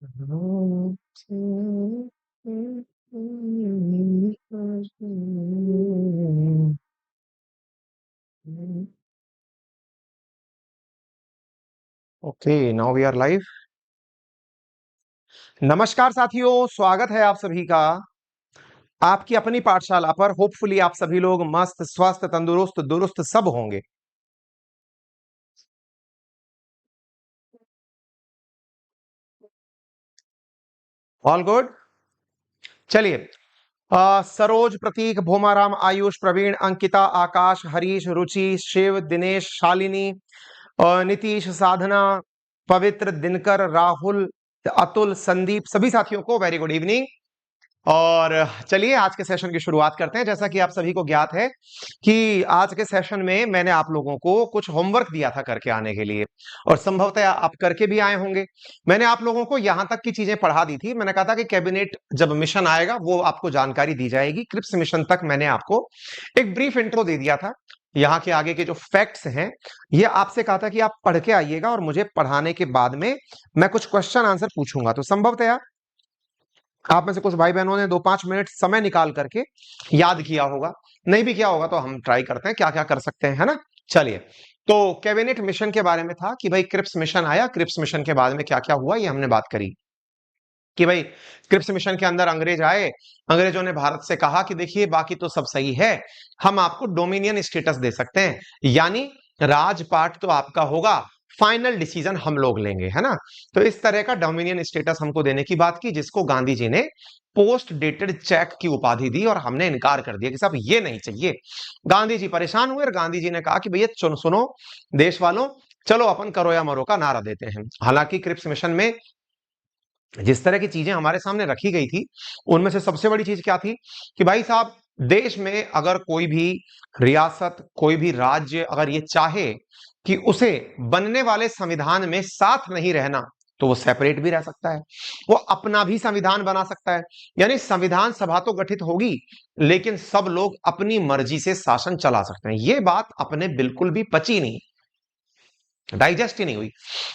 Okay, now we are live. नमस्कार साथियों, स्वागत है आप सभी का आपकी अपनी पाठशाला पर। होपफुली आप सभी लोग मस्त, स्वस्थ, तंदुरुस्त, दुरुस्त सब होंगे। All good. चलिए, सरोज, प्रतीक, भोमाराम, आयुष, प्रवीण, अंकिता, आकाश, हरीश, रुचि, शिव, दिनेश, शालिनी, नीतीश, साधना, पवित्र, दिनकर, राहुल, अतुल, संदीप, सभी साथियों को वेरी गुड इवनिंग। और चलिए आज के सेशन की शुरुआत करते हैं। जैसा कि आप सभी को ज्ञात है कि आज के सेशन में मैंने आप लोगों को कुछ होमवर्क दिया था करके आने के लिए, और संभवतः आप करके भी आए होंगे। मैंने आप लोगों को यहां तक की चीजें पढ़ा दी थी। मैंने कहा था कि कैबिनेट जब मिशन आएगा वो आपको जानकारी दी जाएगी। क्रिप्स मिशन तक मैंने आपको एक ब्रीफ इंट्रो दे दिया था। यहाँ के आगे के जो फैक्ट्स हैं ये आपसे कहा था कि आप पढ़ के आइएगा, और मुझे पढ़ाने के बाद में मैं कुछ क्वेश्चन आंसर पूछूंगा। तो संभवतः आप में से कुछ भाई बहनों ने 2-5 मिनट समय निकाल करके याद किया होगा। नहीं भी किया होगा तो हम ट्राई करते हैं क्या क्या कर सकते हैं, है ना। चलिए, तो कैबिनेट मिशन के बारे में था कि भाई क्रिप्स मिशन आया, क्रिप्स मिशन के बाद में क्या क्या हुआ ये हमने बात करी। कि भाई क्रिप्स मिशन के अंदर अंग्रेज आए, अंग्रेजों ने भारत से कहा कि देखिए बाकी तो सब सही है, हम आपको डोमिनियन स्टेटस दे सकते हैं, यानी राजपाट तो आपका होगा, फाइनल डिसीजन हम लोग लेंगे, है ना। तो इस तरह का डोमिनियन स्टेटस हमको देने की बात की, जिसको गांधी जी ने पोस्ट डेटेड चेक की उपाधि दी, और हमने इनकार कर दिया कि साहब ये नहीं चाहिए। गांधी जी परेशान हुए और गांधी जी ने कहा कि भैया सुनो देश वालों, चलो अपन करो या मरो का नारा देते हैं। हालांकि क्रिप्स मिशन में जिस तरह की चीजें हमारे सामने रखी गई थी उनमें से सबसे बड़ी चीज क्या थी कि भाई साहब, देश में अगर कोई भी रियासत, कोई भी राज्य अगर ये चाहे कि उसे बनने वाले संविधान में साथ नहीं रहना, तो वो सेपरेट भी रह सकता है, वो अपना भी संविधान बना सकता है। यानी संविधान सभा तो गठित होगी, लेकिन सब लोग अपनी मर्जी से शासन चला सकते हैं। ये बात अपने बिल्कुल भी पची नहीं, डाइजेस्ट ही नहीं हुई।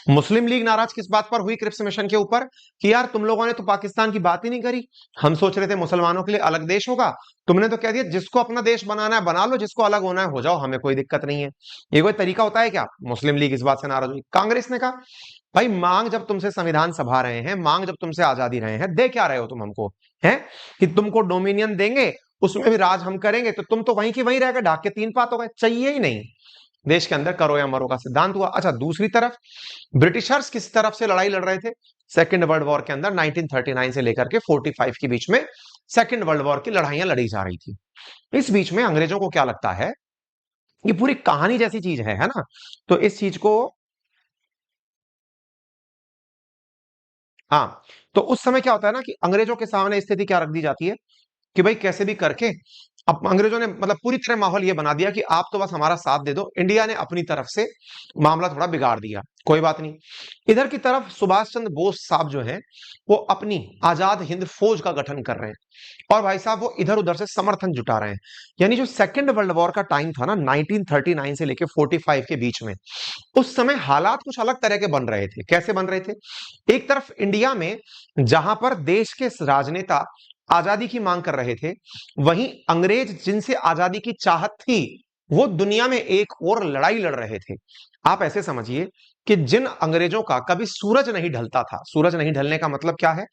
मुस्लिम लीग नाराज किस बात पर हुई क्रिप्स मिशन के ऊपर कि यार तुम लोगों ने तो पाकिस्तान की बात ही नहीं करी, हम सोच रहे थे मुसलमानों के लिए अलग देश होगा, तुमने तो कह दिया जिसको अपना देश बनाना है बना लो, जिसको अलग होना है हो जाओ, हमें कोई दिक्कत नहीं है। ये कोई तरीका होता है क्या? मुस्लिम लीग इस बात से नाराज हुई। कांग्रेस ने कहा भाई मांग जब तुमसे संविधान सभा रहे हैं, मांग जब तुमसे आजादी रहे हैं, दे क्या रहे हो तुम हमको, है कि तुमको डोमिनियन देंगे, उसमें भी राज हम करेंगे, तो तुम तो वहीं की वहीं रह गए, ढाक के तीन पात हो गए, चाहिए ही नहीं। देश के अंदर करो या मरो का सिद्धांत हुआ। अच्छा, दूसरी तरफ ब्रिटिशर्स किस तरफ से लड़ाई लड़ रहे थे? सेकेंड वर्ल्ड वॉर के अंदर 1939 से लेकर के 45 के बीच में सेकेंड वर्ल्ड वॉर की लड़ाइयां लड़ी जा रही थी। इस बीच में अंग्रेजों को क्या लगता है, ये पूरी कहानी जैसी चीज है ना। तो इस चीज को, हाँ, तो उस समय क्या होता है ना कि अंग्रेजों के सामने स्थिति क्या रख दी जाती है कि भाई कैसे भी करके, अब अंग्रेजों ने मतलब पूरी तरह माहौल ये बना दिया कि आप तो बस हमारा साथ दे दो। इंडिया ने अपनी तरफ से मामला थोड़ा बिगाड़ दिया, कोई बात नहीं। इधर की तरफ सुभाष चंद्र बोस साहब जो हैं वो अपनी आजाद हिंद फौज का गठन कर रहे हैं, और भाई साहब वो इधर उधर से समर्थन जुटा रहे हैं। यानी जो सेकंड वर्ल्ड वॉर का टाइम था ना, 1939 से लेके 45 के बीच में, उस समय हालात कुछ अलग तरह के बन रहे थे। कैसे बन रहे थे? एक तरफ इंडिया में जहां पर देश के राजनेता आजादी की मांग कर रहे थे, वहीं अंग्रेज जिनसे आजादी की चाहत थी वो दुनिया में एक और लड़ाई लड़ रहे थे। आप ऐसे समझिए कि जिन अंग्रेजों का कभी सूरज नहीं ढलता था, सूरज नहीं ढलने का मतलब क्या है,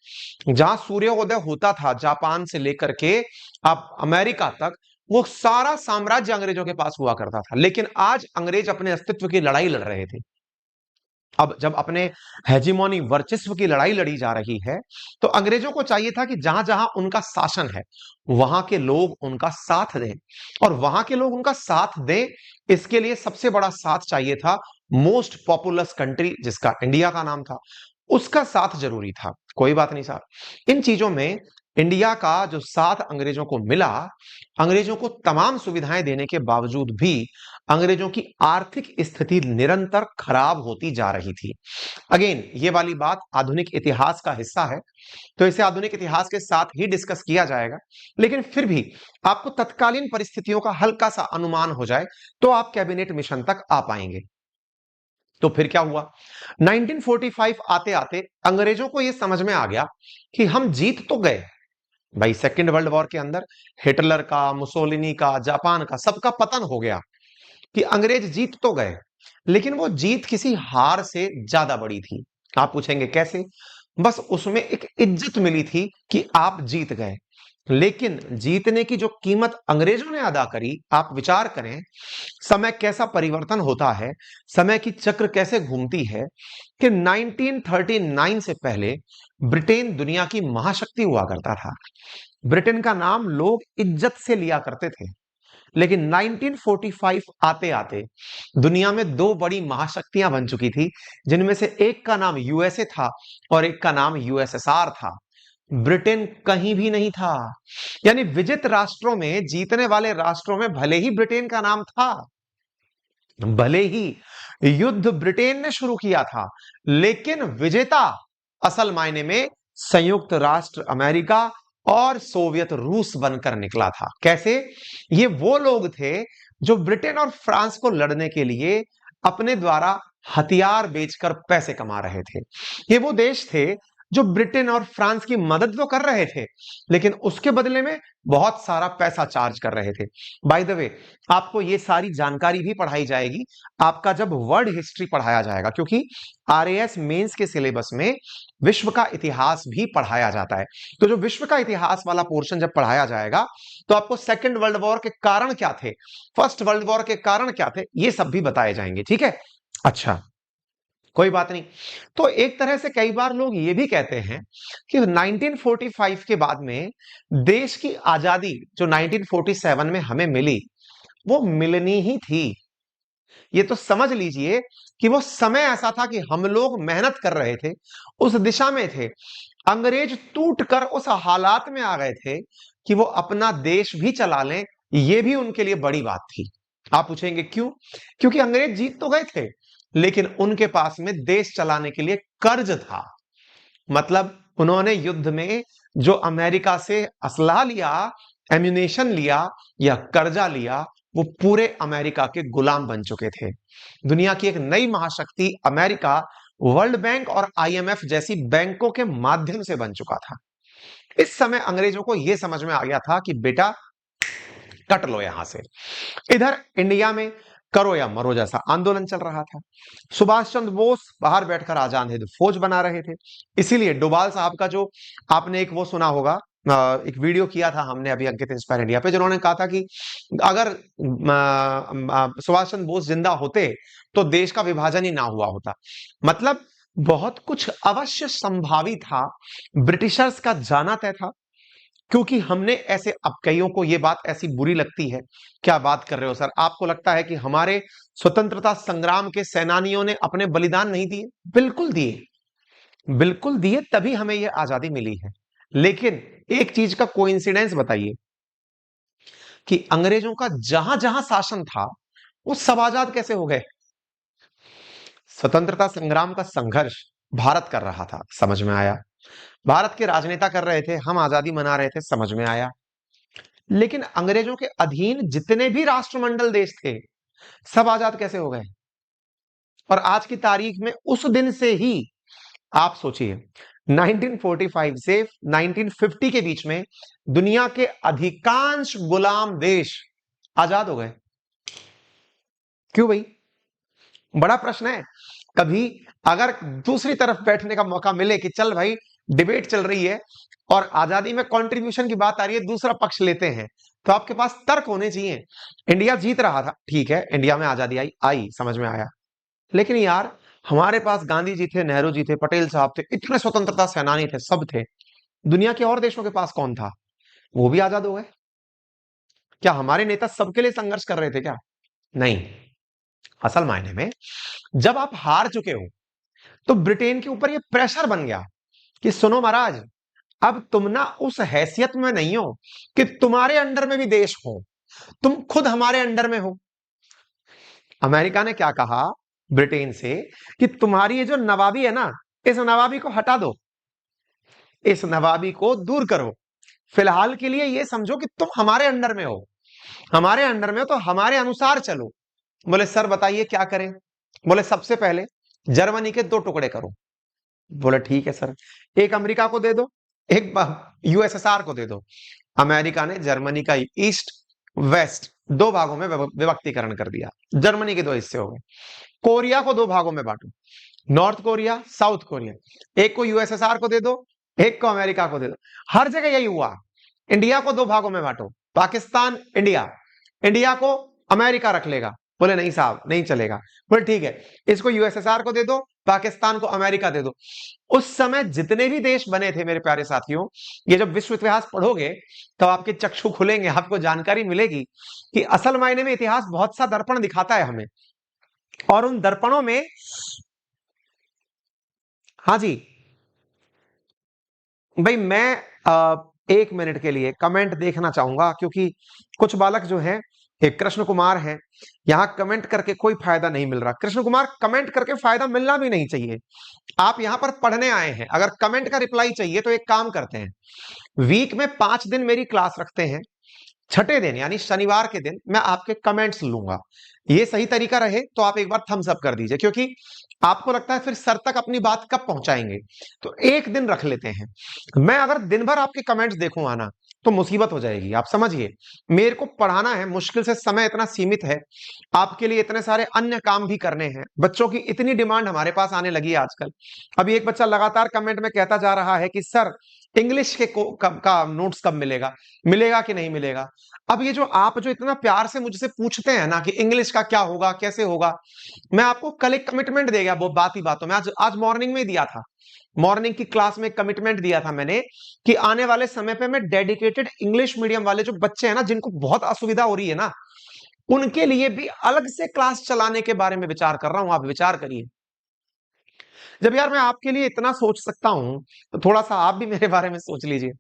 जहां सूर्योदय होता था जापान से लेकर के आप अमेरिका तक, वो सारा साम्राज्य अंग्रेजों के पास हुआ करता था। लेकिन आज अंग्रेज अपने अस्तित्व की लड़ाई लड़ रहे थे। अब जब अपने हेजिमोनी, वर्चस्व की लड़ाई लड़ी जा रही है, तो अंग्रेजों को चाहिए था कि जहां जहां उनका शासन है वहां के लोग उनका साथ दें, और वहां के लोग उनका साथ दें, इसके लिए सबसे बड़ा साथ चाहिए था मोस्ट पॉपुलस कंट्री जिसका इंडिया का नाम था, उसका साथ जरूरी था। कोई बात नहीं साहब, इन चीजों में इंडिया का जो साथ अंग्रेजों को मिला, अंग्रेजों को तमाम सुविधाएं देने के बावजूद भी अंग्रेजों की आर्थिक स्थिति निरंतर खराब होती जा रही थी। अगेन ये वाली बात आधुनिक इतिहास का हिस्सा है, तो इसे आधुनिक इतिहास के साथ ही डिस्कस किया जाएगा। लेकिन फिर भी आपको तत्कालीन परिस्थितियों का हल्का सा अनुमान हो जाए तो आप कैबिनेट मिशन तक आ पाएंगे। तो फिर क्या हुआ, 1945 आते आते अंग्रेजों को यह समझ में आ गया कि हम जीत तो गए भाई, सेकेंड वर्ल्ड वॉर के अंदर हिटलर का, मुसोलिनी का, जापान का, सबका पतन हो गया, कि अंग्रेज जीत तो गए, लेकिन वो जीत किसी हार से ज्यादा बड़ी थी। आप पूछेंगे कैसे? बस उसमें एक इज्जत मिली थी कि आप जीत गए, लेकिन जीतने की जो कीमत अंग्रेजों ने अदा करी, आप विचार करें समय कैसा परिवर्तन होता है, समय की चक्र कैसे घूमती है, कि 1939 से पहले ब्रिटेन दुनिया की महाशक्ति हुआ करता था। ब्रिटेन का नाम लोग इज्जत से लिया करते थे, लेकिन 1945 आते आते दुनिया में दो बड़ी महाशक्तियां बन चुकी थी, जिनमें से एक का नाम यूएसए था और एक का नाम यूएसएसआर था। ब्रिटेन कहीं भी नहीं था। यानी विजित राष्ट्रों में, जीतने वाले राष्ट्रों में भले ही ब्रिटेन का नाम था, भले ही युद्ध ब्रिटेन ने शुरू किया था, लेकिन विजेता असल मायने में संयुक्त राष्ट्र अमेरिका और सोवियत रूस बनकर निकला था। कैसे? ये वो लोग थे जो ब्रिटेन और फ्रांस को लड़ने के लिए अपने द्वारा हथियार बेचकर पैसे कमा रहे थे। ये वो देश थे जो ब्रिटेन और फ्रांस की मदद तो कर रहे थे, लेकिन उसके बदले में बहुत सारा पैसा चार्ज कर रहे थे। बाय द वे, आपको ये सारी जानकारी भी पढ़ाई जाएगी आपका जब वर्ल्ड हिस्ट्री पढ़ाया जाएगा, क्योंकि आरएएस मेंस के सिलेबस में विश्व का इतिहास भी पढ़ाया जाता है। तो जो विश्व का इतिहास वाला पोर्शन जब पढ़ाया जाएगा, तो आपको सेकेंड वर्ल्ड वॉर के कारण क्या थे, फर्स्ट वर्ल्ड वॉर के कारण क्या थे, ये सब भी बताए जाएंगे। ठीक है, अच्छा, कोई बात नहीं। तो एक तरह से कई बार लोग ये भी कहते हैं कि 1945 के बाद में देश की आजादी जो 1947 में हमें मिली, वो मिलनी ही थी। ये तो समझ लीजिए कि वो समय ऐसा था कि हम लोग मेहनत कर रहे थे, उस दिशा में थे, अंग्रेज टूट कर उस हालात में आ गए थे कि वो अपना देश भी चला लें, ये भी उनके लिए बड़ी बात थी। आप पूछेंगे क्यों? क्योंकि अंग्रेज जीत तो गए थे, लेकिन उनके पास में देश चलाने के लिए कर्ज था। मतलब उन्होंने युद्ध में जो अमेरिका से असला लिया, एम्यूनेशन लिया या कर्जा लिया, वो पूरे अमेरिका के गुलाम बन चुके थे। दुनिया की एक नई महाशक्ति अमेरिका वर्ल्ड बैंक और आईएमएफ जैसी बैंकों के माध्यम से बन चुका था। इस समय अंग्रेजों को यह समझ में आ गया था कि बेटा कट लो यहां से। इधर इंडिया में करो या मरो जैसा आंदोलन चल रहा था। सुभाष चंद्र बोस बाहर बैठकर आजाद हिंद फौज बना रहे थे। इसीलिए डोभाल साहब का जो आपने एक वो सुना होगा, एक वीडियो किया था हमने अभी अंकित इंस्पायर इंडिया पे, जिन्होंने कहा था कि अगर सुभाष चंद्र बोस जिंदा होते तो देश का विभाजन ही ना हुआ होता। मतलब बहुत कुछ अवश्य संभावी था, ब्रिटिशर्स का जाना तय था। क्योंकि हमने ऐसे, अब कईयों को यह बात ऐसी बुरी लगती है, क्या बात कर रहे हो सर, आपको लगता है कि हमारे स्वतंत्रता संग्राम के सेनानियों ने अपने बलिदान नहीं दिए? बिल्कुल दिए, बिल्कुल दिए, तभी हमें यह आजादी मिली है। लेकिन एक चीज का कोइंसिडेंस बताइए कि अंग्रेजों का जहां जहां शासन था वो सब आजाद कैसे हो गए? स्वतंत्रता संग्राम का संघर्ष भारत कर रहा था, समझ में आया। भारत के राजनेता कर रहे थे, हम आजादी मना रहे थे, समझ में आया। लेकिन अंग्रेजों के अधीन जितने भी राष्ट्रमंडल देश थे, सब आजाद कैसे हो गए? और आज की तारीख में उस दिन से ही आप सोचिए, 1945 से 1950 के बीच में दुनिया के अधिकांश गुलाम देश आजाद हो गए। क्यों भाई? बड़ा प्रश्न है। कभी अगर दूसरी तरफ बैठने का मौका मिले कि चल भाई डिबेट चल रही है और आजादी में कंट्रीब्यूशन की बात आ रही है, दूसरा पक्ष लेते हैं, तो आपके पास तर्क होने चाहिए। इंडिया जीत रहा था, ठीक है, इंडिया में आजादी आई आई समझ में आया, लेकिन यार हमारे पास गांधी जी थे, नेहरू जी थे, पटेल साहब थे, इतने स्वतंत्रता सेनानी थे, सब थे। दुनिया के और देशों के पास कौन था? वो भी आजाद हो गए। क्या हमारे नेता सबके लिए संघर्ष कर रहे थे क्या? नहीं। असल मायने में जब आप हार चुके हो तो ब्रिटेन के ऊपर ये प्रेशर बन गया कि सुनो महाराज, अब तुम ना उस हैसियत में नहीं हो कि तुम्हारे अंडर में भी देश हो, तुम खुद हमारे अंडर में हो। अमेरिका ने क्या कहा ब्रिटेन से कि तुम्हारी ये जो नवाबी है ना, इस नवाबी को हटा दो, इस नवाबी को दूर करो, फिलहाल के लिए ये समझो कि तुम हमारे अंडर में हो, हमारे अंडर में हो तो हमारे अनुसार चलो। बोले सर बताइए क्या करें? बोले सबसे पहले जर्मनी के 2 टुकड़े करो। बोले ठीक है सर, एक अमेरिका को दे दो, एक यूएसएसआर को दे दो। अमेरिका ने जर्मनी का ईस्ट वेस्ट 2 भागों में विभक्तिकरण कर दिया। जर्मनी के 2 हिस्से हो गए। कोरिया को 2 भागों में बांटो, नॉर्थ कोरिया, साउथ कोरिया। एक को यूएसएसआर को दे दो, एक को अमेरिका को दे दो। हर जगह यही हुआ। इंडिया को 2 भागों में बांटो, पाकिस्तान, इंडिया। इंडिया को अमेरिका रख लेगा। बोले नहीं साहब, नहीं चलेगा। बोले ठीक है, इसको यूएसएसआर को दे दो, पाकिस्तान को अमेरिका दे दो। उस समय जितने भी देश बने थे मेरे प्यारे साथियों, ये जब विश्व इतिहास पढ़ोगे तो आपके चक्षु खुलेंगे, आपको जानकारी मिलेगी कि असल मायने में इतिहास बहुत सा दर्पण दिखाता है हमें। और उन दर्पणों में, हाँ जी भाई, मैं 1 मिनट के लिए कमेंट देखना चाहूंगा, क्योंकि कुछ बालक जो हैं, एक कृष्ण कुमार है, यहां कमेंट करके कोई फायदा नहीं मिल रहा। कृष्ण कुमार, कमेंट करके फायदा मिलना भी नहीं चाहिए। आप यहां पर पढ़ने आए हैं, अगर कमेंट का रिप्लाई चाहिए तो एक काम करते हैं, वीक में 5 दिन मेरी क्लास रखते हैं, छठे दिन यानी शनिवार के दिन मैं आपके कमेंट्स लूंगा। ये सही तरीका रहे तो आप एक बार थम्स अप कर दीजिए, क्योंकि आपको लगता है फिर सर तक अपनी बात कब पहुंचाएंगे। तो एक दिन रख लेते हैं। मैं अगर दिन भर आपके कमेंट्स देखूंगा ना तो मुसीबत हो जाएगी। आप समझिए, मेरे को पढ़ाना है, मुश्किल से समय इतना सीमित है, आपके लिए इतने सारे अन्य काम भी करने हैं, बच्चों की इतनी डिमांड हमारे पास आने लगी है आजकल। अभी एक बच्चा लगातार कमेंट में कहता जा रहा है कि सर इंग्लिश के का नोट्स कब मिलेगा, मिलेगा कि नहीं मिलेगा। अब ये जो आप जो इतना प्यार से मुझसे पूछते हैं ना कि इंग्लिश का क्या होगा, कैसे होगा, मैं आपको कल एक कमिटमेंट दे गया, वो बात ही बातों में, आज मॉर्निंग में दिया था। मॉर्निंग की क्लास में कमिटमेंट दिया था मैंने कि आने वाले समय पे मैं डेडिकेटेड इंग्लिश मीडियम वाले जो बच्चे हैं ना, जिनको बहुत असुविधा हो रही है ना, उनके लिए भी अलग से क्लास चलाने के बारे में विचार कर रहा हूं। आप विचार करिए। जब यार मैं आपके लिए इतना सोच सकता हूं तो थोड़ा सा आप भी मेरे बारे में सोच लीजिए।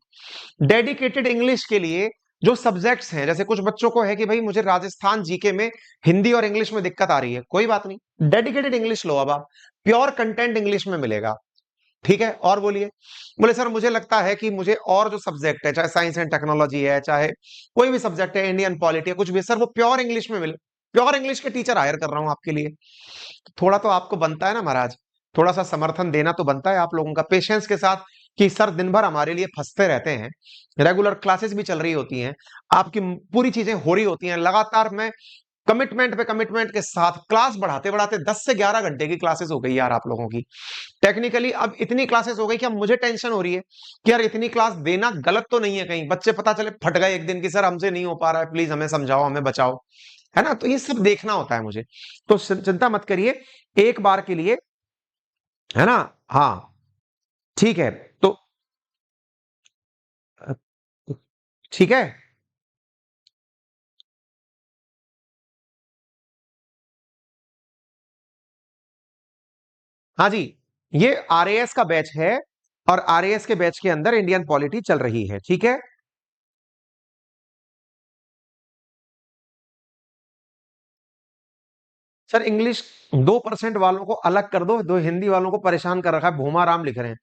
डेडिकेटेड इंग्लिश के लिए जो सब्जेक्ट्स हैं, जैसे कुछ बच्चों को है कि भाई मुझे राजस्थान जीके में हिंदी और इंग्लिश में दिक्कत आ रही है, कोई बात नहीं, डेडिकेटेड इंग्लिश लो। अब आप प्योर कंटेंट इंग्लिश में मिलेगा। ठीक है, और बोलिए। बोले सर मुझे लगता है कि मुझे और जो सब्जेक्ट है, चाहे साइंस एंड टेक्नोलॉजी है, चाहे कोई भी सब्जेक्ट है, इंडियन पॉलिटी है, कुछ भी, सर वो प्योर इंग्लिश में मिले। प्योर इंग्लिश के टीचर हायर कर रहा हूं आपके लिए। थोड़ा तो आपको बनता है ना महाराज, थोड़ा सा समर्थन देना तो बनता है आप लोगों का, पेशेंस के साथ, कि सर दिन भर हमारे लिए फंसते रहते हैं, रेगुलर क्लासेस भी चल रही होती हैं, आपकी पूरी चीजें हो रही होती हैं लगातार। मैं कमिटमेंट पे कमिटमेंट के साथ क्लास बढ़ाते बढ़ाते 10 से 11 घंटे की क्लासेस हो गई यार आप लोगों की। टेक्निकली अब इतनी क्लासेस हो गई कि अब मुझे टेंशन हो रही है कि यार इतनी क्लास देना गलत तो नहीं है, कहीं बच्चे पता चले फट गए एक दिन की, सर हमसे नहीं हो पा रहा है, प्लीज हमें समझाओ, हमें बचाओ, है ना। तो ये सब देखना होता है मुझे। तो चिंता मत करिए, एक बार के लिए, है ना। हाँ ठीक है। तो अ, ठीक है। हाँ जी, ये आरएएस का बैच है, और आरएएस के बैच के अंदर इंडियन पॉलिटी चल रही है। ठीक है। सर इंग्लिश 2% वालों को अलग कर दो, दो हिंदी वालों को परेशान कर रखा है, भूमाराम लिख रहे हैं।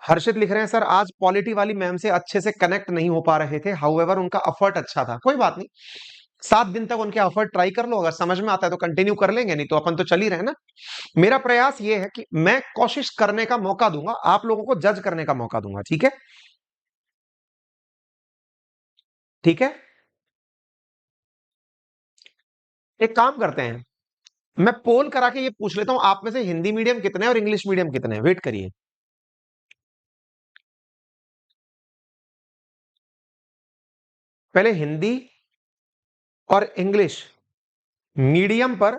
हर्षित लिख रहे हैं सर आज पॉलिटी वाली मैम से अच्छे से कनेक्ट नहीं हो पा रहे थे, हाउएवर उनका एफर्ट अच्छा था। कोई बात नहीं, 7 दिन तक उनके एफर्ट ट्राई कर लो, अगर समझ में आता है तो कंटिन्यू कर लेंगे, नहीं तो अपन तो चल ही रहे हैं ना। मेरा प्रयास ये है कि मैं कोशिश करने का मौका दूंगा, आप लोगों को जज करने का मौका दूंगा। ठीक है। ठीक है, एक काम करते हैं, मैं पोल करा के ये पूछ लेता हूं, आप में से हिंदी मीडियम कितने हैं और इंग्लिश मीडियम कितने हैं। वेट करिए। पहले हिंदी और इंग्लिश मीडियम पर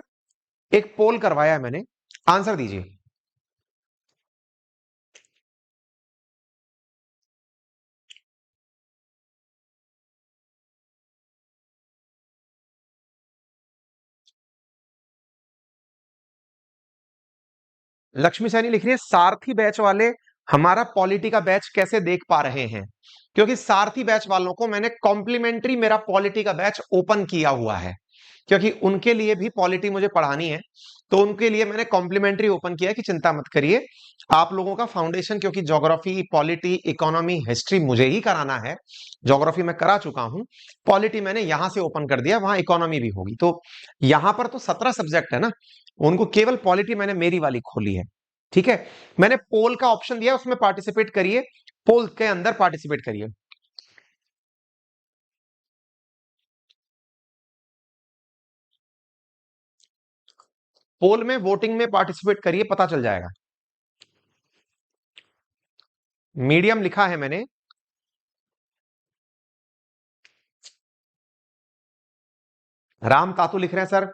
एक पोल करवाया है मैंने, आंसर दीजिए। लक्ष्मी सैनी लिख रही है सारथी बैच वाले हमारा पॉलिटी का बैच कैसे देख पा रहे हैं, क्योंकि सारथी बैच वालों को मैंने कॉम्प्लीमेंट्री मेरा पॉलिटी का बैच ओपन किया हुआ है। क्योंकि उनके लिए भी पॉलिटी मुझे पढ़ानी है, तो उनके लिए मैंने कॉम्प्लीमेंट्री ओपन किया कि चिंता मत करिए, आप लोगों का फाउंडेशन, क्योंकि ज्योग्राफी, पॉलिटी, इकोनॉमी, हिस्ट्री मुझे ही कराना है, ज्योग्राफी मैं करा चुका हूं, पॉलिटी मैंने यहां से ओपन कर दिया, वहां इकोनॉमी भी होगी, तो यहां पर तो 17 सब्जेक्ट है ना, उनको केवल पॉलिटी मैंने मेरी वाली खोली है। ठीक है, मैंने पोल का ऑप्शन दिया, उसमें पार्टिसिपेट करिए, पोल के अंदर पार्टिसिपेट करिए। पोल में, वोटिंग में पार्टिसिपेट करिए, पता चल जाएगा। मीडियम लिखा है मैंने। राम तातू लिख रहे हैं सर।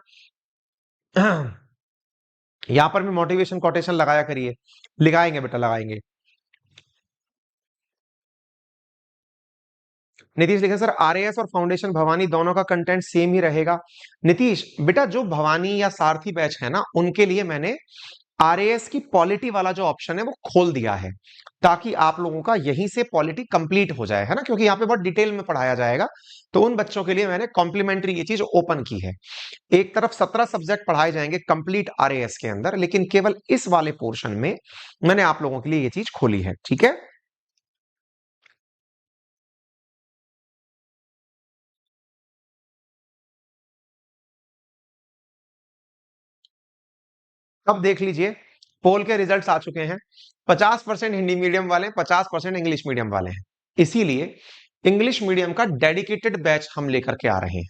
यहां पर भी मोटिवेशन कोटेशन लगाया करिए। लगाएंगे बेटा, लगाएंगे। नीतीश लिखे सर आरएएस और फाउंडेशन भवानी दोनों का कंटेंट सेम ही रहेगा। नीतीश बेटा, जो भवानी या सारथी बैच है ना, उनके लिए मैंने आरएएस की पॉलिटी वाला जो ऑप्शन है वो खोल दिया है, ताकि आप लोगों का यहीं से पॉलिटी कंप्लीट हो जाए, है ना, क्योंकि यहाँ पे बहुत डिटेल में पढ़ाया जाएगा। तो उन बच्चों के लिए मैंने कॉम्प्लीमेंट्री ये चीज ओपन की है। एक तरफ 17 सब्जेक्ट पढ़ाए जाएंगे कंप्लीट आरएएस के अंदर, लेकिन केवल इस वाले पोर्शन में मैंने आप लोगों के लिए ये चीज खोली है। ठीक है, अब देख लीजिए, पोल के रिजल्ट्स आ चुके हैं। 50% हिंदी मीडियम वाले, 50% इंग्लिश मीडियम वाले हैं। इसीलिए इंग्लिश मीडियम का डेडिकेटेड बैच हम लेकर के आ रहे हैं।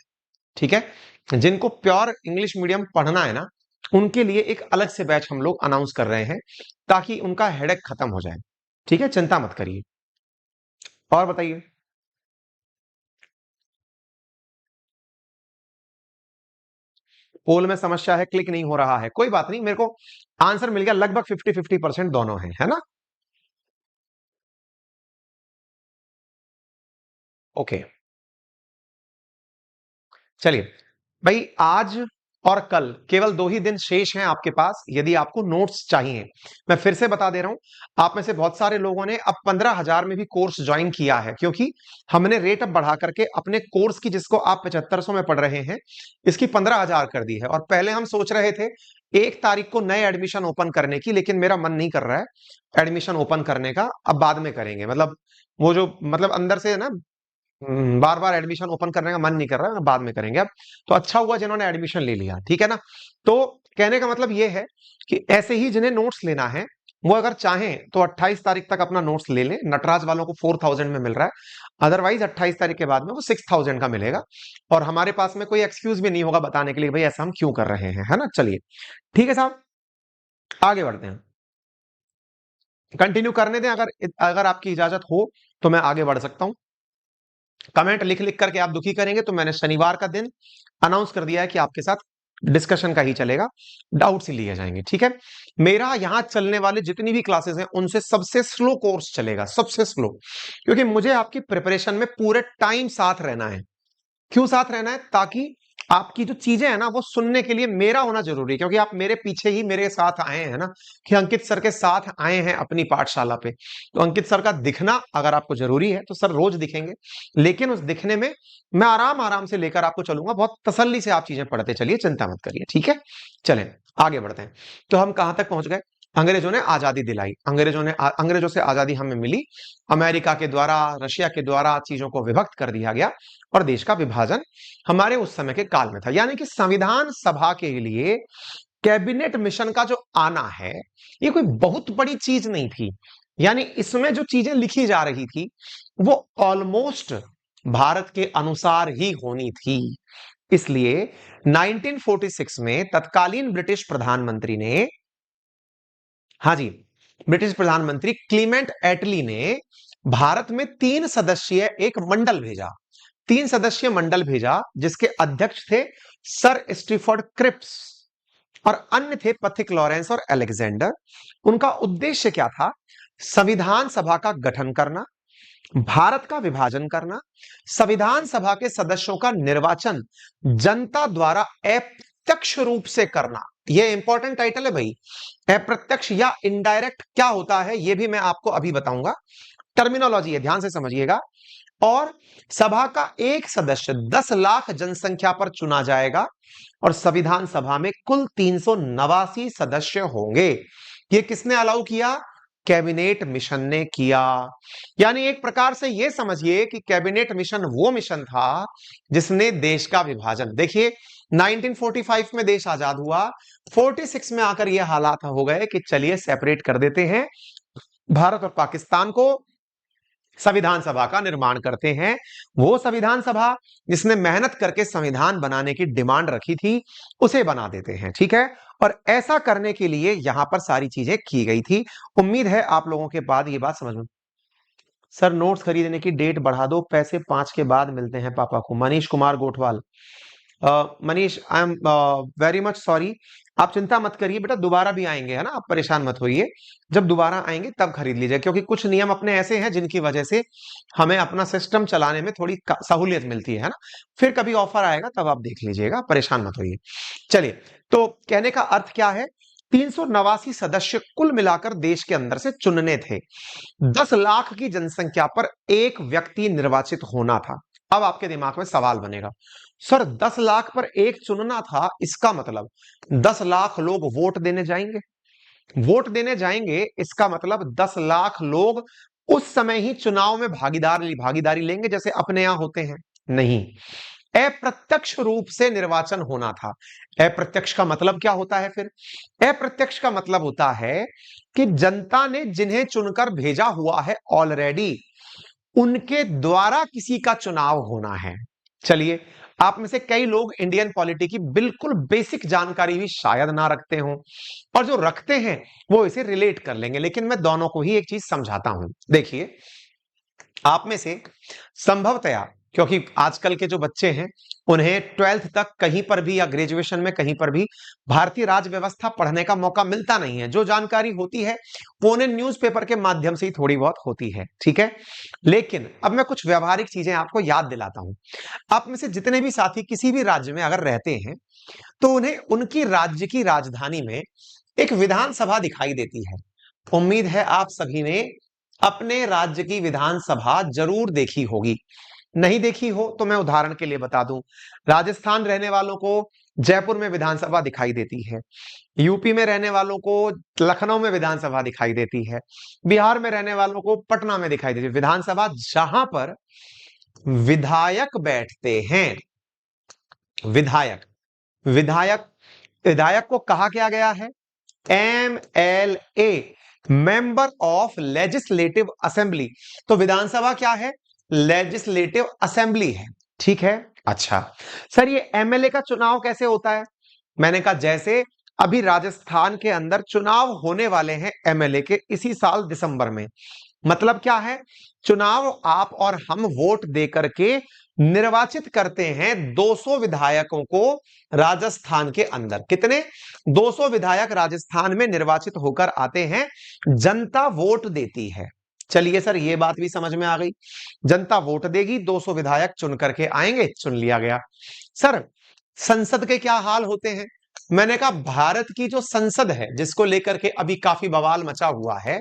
ठीक है, जिनको प्योर इंग्लिश मीडियम पढ़ना है ना, उनके लिए एक अलग से बैच हम लोग अनाउंस कर रहे हैं, ताकि उनका हेडेक खत्म हो जाए। ठीक है, चिंता मत करिए। और बताइए। पोल में समस्या है, क्लिक नहीं हो रहा है, कोई बात नहीं, मेरे को आंसर मिल गया, लगभग 50-50% दोनों है ना। ओके, चलिए भाई, आज और कल केवल 2 ही दिन शेष हैं आपके पास, यदि आपको नोट्स चाहिए। मैं फिर से बता दे रहा हूं, आप में से बहुत सारे लोगों ने अब 15,000 में भी कोर्स ज्वाइन किया है, क्योंकि हमने रेट अब बढ़ा करके अपने कोर्स की, जिसको आप 7500 में पढ़ रहे हैं, इसकी 15,000 कर दी है। और पहले हम सोच रहे थे 1 तारीख को नए एडमिशन ओपन करने की, लेकिन मेरा मन नहीं कर रहा है एडमिशन ओपन करने का, अब बाद में करेंगे, मतलब वो जो मतलब अंदर से ना, बार बार एडमिशन ओपन करने का मन नहीं कर रहा है, बाद में करेंगे अब। तो अच्छा हुआ जिन्होंने एडमिशन ले लिया, ठीक है ना। तो कहने का मतलब ये है कि ऐसे ही जिन्हें नोट्स लेना है, वो अगर चाहें तो 28 तारीख तक अपना नोट्स ले लें। नटराज वालों को 4000 में मिल रहा है, अदरवाइज 28 तारीख के बाद में वो 6000 का मिलेगा। और हमारे पास में कोई एक्सक्यूज भी नहीं होगा बताने के लिए भाई ऐसा हम क्यों कर रहे हैं, है ना। चलिए ठीक है साहब, आगे बढ़ते हैं। कंटिन्यू करने दें, अगर अगर आपकी इजाजत हो तो मैं आगे बढ़ सकता हूं। कमेंट लिख लिख करके आप दुखी करेंगे, तो मैंने शनिवार का दिन अनाउंस कर दिया है कि आपके साथ डिस्कशन का ही चलेगा, डाउट्स ही लिए जाएंगे। ठीक है, मेरा यहां चलने वाले जितनी भी क्लासेस हैं उनसे सबसे स्लो कोर्स चलेगा, सबसे स्लो, क्योंकि मुझे आपकी प्रिपरेशन में पूरे टाइम साथ रहना है। क्यों साथ रहना है? ताकि आपकी जो चीजें हैं ना, वो सुनने के लिए मेरा होना जरूरी है, क्योंकि आप मेरे पीछे ही मेरे साथ आए हैं ना, कि अंकित सर के साथ आए हैं अपनी पाठशाला पे। तो अंकित सर का दिखना अगर आपको जरूरी है तो सर रोज दिखेंगे, लेकिन उस दिखने में मैं आराम आराम से लेकर आपको चलूंगा, बहुत तसल्ली से आप चीजें पढ़ते चलिए, चिंता मत करिए। ठीक है, चलें आगे बढ़ते हैं। तो हम कहां तक पहुंच गए? अंग्रेजों ने आजादी दिलाई, अंग्रेजों से आजादी हमें मिली, अमेरिका के द्वारा, रशिया के द्वारा चीजों को विभक्त कर दिया गया, और देश का विभाजन हमारे उस समय के काल में था। यानी कि संविधान सभा के लिए कैबिनेट मिशन का जो आना है, ये कोई बहुत बड़ी चीज नहीं थी। यानी इसमें जो चीजें लिखी जा रही थी वो ऑलमोस्ट भारत के अनुसार ही होनी थी। इसलिए 1946 में तत्कालीन ब्रिटिश प्रधानमंत्री ने, हाँ जी, ब्रिटिश प्रधानमंत्री क्लीमेंट एटली ने भारत में 3 सदस्यीय एक मंडल भेजा, 3 सदस्यीय मंडल भेजा, जिसके अध्यक्ष थे सर स्टीफर्ड क्रिप्स, और अन्य थे पथिक लॉरेंस और अलेक्जेंडर। उनका उद्देश्य क्या था? संविधान सभा का गठन करना, भारत का विभाजन करना, संविधान सभा के सदस्यों का निर्वाचन जनता द्वारा अप्रत्यक्ष रूप से करना। यह इंपॉर्टेंट टाइटल है भाई, अप्रत्यक्ष या इनडायरेक्ट क्या होता है, यह भी मैं आपको अभी बताऊंगा। टर्मिनोलॉजी है, ध्यान से समझिएगा। और सभा का एक सदस्य 10 लाख जनसंख्या पर चुना जाएगा और संविधान सभा में कुल 389 सदस्य होंगे। ये किसने अलाउ किया? कैबिनेट मिशन ने किया। यानी एक प्रकार से यह समझिए कि कैबिनेट मिशन वो मिशन था जिसने देश का विभाजन, देखिए 1945 में देश आजाद हुआ, 46 में आकर यह हालात हो गए कि चलिए सेपरेट कर देते हैं भारत और पाकिस्तान को, संविधान सभा का निर्माण करते हैं। वो संविधान सभा जिसने मेहनत करके संविधान बनाने की डिमांड रखी थी उसे बना देते हैं, ठीक है। और ऐसा करने के लिए यहां पर सारी चीजें की गई थी। उम्मीद है आप लोगों के बाद ये बात समझ में। सर नोट्स खरीदने की डेट बढ़ा दो, पैसे 5 के बाद मिलते हैं पापा को। Manish Kumar Gothwal. Manish I am very much sorry, आप चिंता मत करिए बेटा, दोबारा भी आएंगे, है ना, आप परेशान मत होइए। जब दोबारा आएंगे तब खरीद लीजिए, क्योंकि कुछ नियम अपने ऐसे हैं जिनकी वजह से हमें अपना सिस्टम चलाने में थोड़ी सहूलियत मिलती है ना। फिर कभी ऑफर आएगा तब आप देख लीजिएगा, परेशान मत होइए। चलिए, तो कहने का अर्थ क्या है, 389 सदस्य कुल मिलाकर देश के अंदर से चुनने थे। 10 लाख की जनसंख्या पर एक व्यक्ति निर्वाचित होना था। अब आपके दिमाग में सवाल बनेगा, सर 10 लाख पर एक चुनना था, इसका मतलब 10 लाख लोग वोट देने जाएंगे? वोट देने जाएंगे इसका मतलब 10 लाख लोग उस समय ही चुनाव में भागीदारी लेंगे जैसे अपने यहां होते हैं? नहीं, अप्रत्यक्ष रूप से निर्वाचन होना था। अप्रत्यक्ष का मतलब क्या होता है फिर? अप्रत्यक्ष का मतलब होता है कि जनता ने जिन्हें चुनकर भेजा हुआ है ऑलरेडी, उनके द्वारा किसी का चुनाव होना है। चलिए, आप में से कई लोग इंडियन पॉलिटी की बिल्कुल बेसिक जानकारी भी शायद ना रखते हो, और जो रखते हैं वो इसे रिलेट कर लेंगे, लेकिन मैं दोनों को ही एक चीज समझाता हूं। देखिए, आप में से संभवतया, क्योंकि आजकल के जो बच्चे हैं उन्हें 12th तक कहीं पर भी या ग्रेजुएशन में कहीं पर भी भारतीय राज व्यवस्था पढ़ने का मौका मिलता नहीं है। जो जानकारी होती है वो उन्हें न्यूज़पेपर के माध्यम से ही थोड़ी बहुत होती है, ठीक है। लेकिन अब मैं कुछ व्यवहारिक चीजें आपको याद दिलाता हूं। आप में से जितने भी साथी किसी भी राज्य में अगर रहते हैं तो उन्हें उनकी राज्य की राजधानी में एक विधानसभा दिखाई देती है। उम्मीद है आप सभी ने अपने राज्य की विधानसभा जरूर देखी होगी। नहीं देखी हो तो मैं उदाहरण के लिए बता दूं, राजस्थान रहने वालों को जयपुर में विधानसभा दिखाई देती है, यूपी में रहने वालों को लखनऊ में विधानसभा दिखाई देती है, बिहार में रहने वालों को पटना में दिखाई देती है। विधानसभा जहां पर विधायक बैठते हैं, विधायक विधायक विधायक को कहा क्या गया है? MLA, member of legislative assembly. तो विधानसभा क्या है? लेजिस्लेटिव असेंबली है, ठीक है। अच्छा सर, ये MLA का चुनाव कैसे होता है? मैंने कहा जैसे अभी राजस्थान के अंदर चुनाव होने वाले हैं MLA के इसी साल दिसंबर में। मतलब क्या है? चुनाव आप और हम वोट देकर के निर्वाचित करते हैं 200 विधायकों को राजस्थान के अंदर। कितने? 200 विधायक राजस्थान में निर्वाचित होकर आते हैं, जनता वोट देती है। चलिए सर, ये बात भी समझ में आ गई, जनता वोट देगी, 200 विधायक चुन करके आएंगे, चुन लिया गया। सर संसद के क्या हाल होते हैं? मैंने कहा भारत की जो संसद है जिसको लेकर के अभी काफी बवाल मचा हुआ है,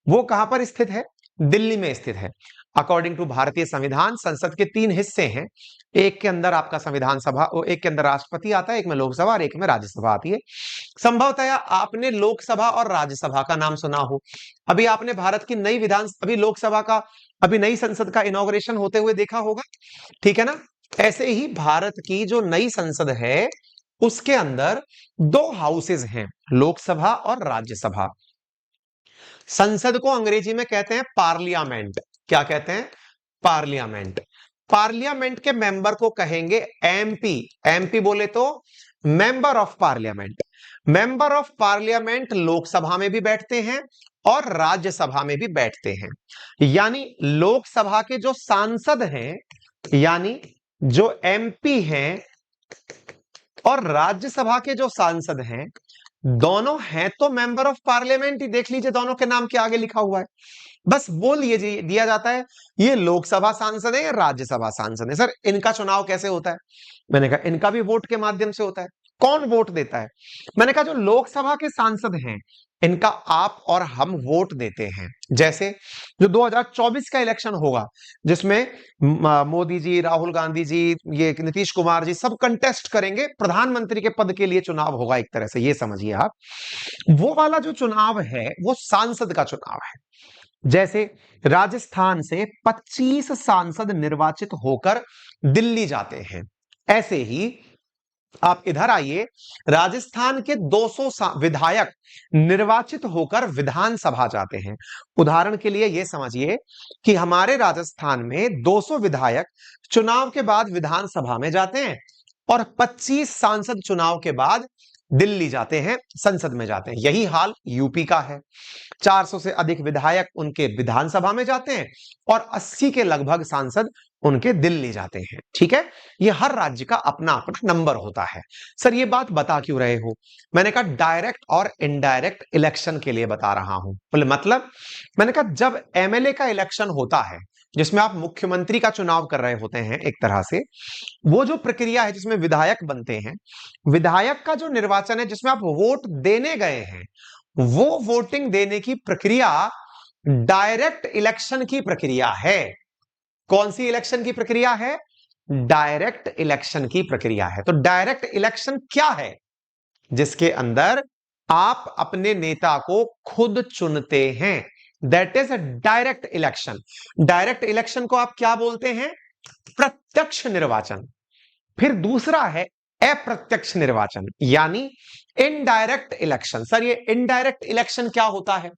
वो कहां पर स्थित है? दिल्ली में स्थित है। अकॉर्डिंग टू भारतीय संविधान संसद के 3 हिस्से हैं, एक के अंदर आपका संविधान सभा, एक के अंदर राष्ट्रपति आता है, एक में लोकसभा और एक में राज्यसभा आती है। संभवतः आपने लोकसभा और राज्यसभा का नाम सुना हो। अभी आपने भारत की नई अभी लोकसभा का, अभी नई संसद का इनॉग्रेशन होते हुए देखा होगा, ठीक है ना। ऐसे ही भारत की जो नई संसद है उसके अंदर 2 हाउसेज हैं, लोकसभा और राज्यसभा। संसद को अंग्रेजी में कहते हैं पार्लियामेंट। क्या कहते हैं? पार्लियामेंट। पार्लियामेंट के मेंबर को कहेंगे MP। MP बोले तो member of parliament. Member of parliament Lok Sabha में भी बैठते हैं और राज्यसभा में भी बैठते हैं। यानी लोकसभा के जो सांसद हैं, यानी जो MP हैं, और राज्यसभा के जो सांसद हैं, दोनों हैं तो मेंबर ऑफ पार्लियामेंट ही। देख लीजिए दोनों के नाम के आगे लिखा हुआ है, बस बोल दिया जाता है ये लोकसभा सांसद है या राज्यसभा सांसद है। सर इनका चुनाव कैसे होता है? मैंने कहा इनका भी वोट के माध्यम से होता है। कौन वोट देता है? मैंने कहा जो लोकसभा के सांसद हैं इनका आप और हम वोट देते हैं। जैसे जो 2024 का इलेक्शन होगा, जिसमें मोदी जी, राहुल गांधी जी, ये नीतीश कुमार जी सब कंटेस्ट करेंगे, प्रधानमंत्री के पद के लिए चुनाव होगा एक तरह से, ये समझिए आप। वो वाला जो चुनाव है वो सांसद का चुनाव है। जैसे राजस्थान से 25 सांसद निर्वाचित होकर दिल्ली जाते हैं, ऐसे ही आप इधर आइए, राजस्थान के 200 विधायक निर्वाचित होकर विधानसभा जाते हैं। उदाहरण के लिए यह समझिए कि हमारे राजस्थान में 200 विधायक चुनाव के बाद विधानसभा में जाते हैं और 25 सांसद चुनाव के बाद दिल्ली जाते हैं, संसद में जाते हैं। यही हाल यूपी का है। 400 से अधिक विधायक उनके विधानसभा में जाते हैं और 80 के लगभग सांसद उनके दिल्ली जाते हैं। ठीक है, ये हर राज्य का अपना अपना नंबर होता है। सर ये बात बता क्यों रहे हो? मैंने कहा डायरेक्ट और इनडायरेक्ट इलेक्शन के लिए बता रहा हूं। बोले मतलब? मैंने कहा जब एमएलए का इलेक्शन होता है, जिसमें आप मुख्यमंत्री का चुनाव कर रहे होते हैं एक तरह से, वो जो प्रक्रिया है जिसमें विधायक बनते हैं, विधायक का जो निर्वाचन है जिसमें आप वोट देने गए हैं, वो वोटिंग देने की प्रक्रिया डायरेक्ट इलेक्शन की प्रक्रिया है। कौन सी इलेक्शन की प्रक्रिया है? डायरेक्ट इलेक्शन की प्रक्रिया है। तो डायरेक्ट इलेक्शन क्या है? जिसके अंदर आप अपने नेता को खुद चुनते हैं, that is a direct election. Direct election को आप क्या बोलते हैं? प्रत्यक्ष निर्वाचन। फिर दूसरा है अप्रत्यक्ष निर्वाचन, यानी इनडायरेक्ट इलेक्शन। सर ये इनडायरेक्ट इलेक्शन क्या होता है?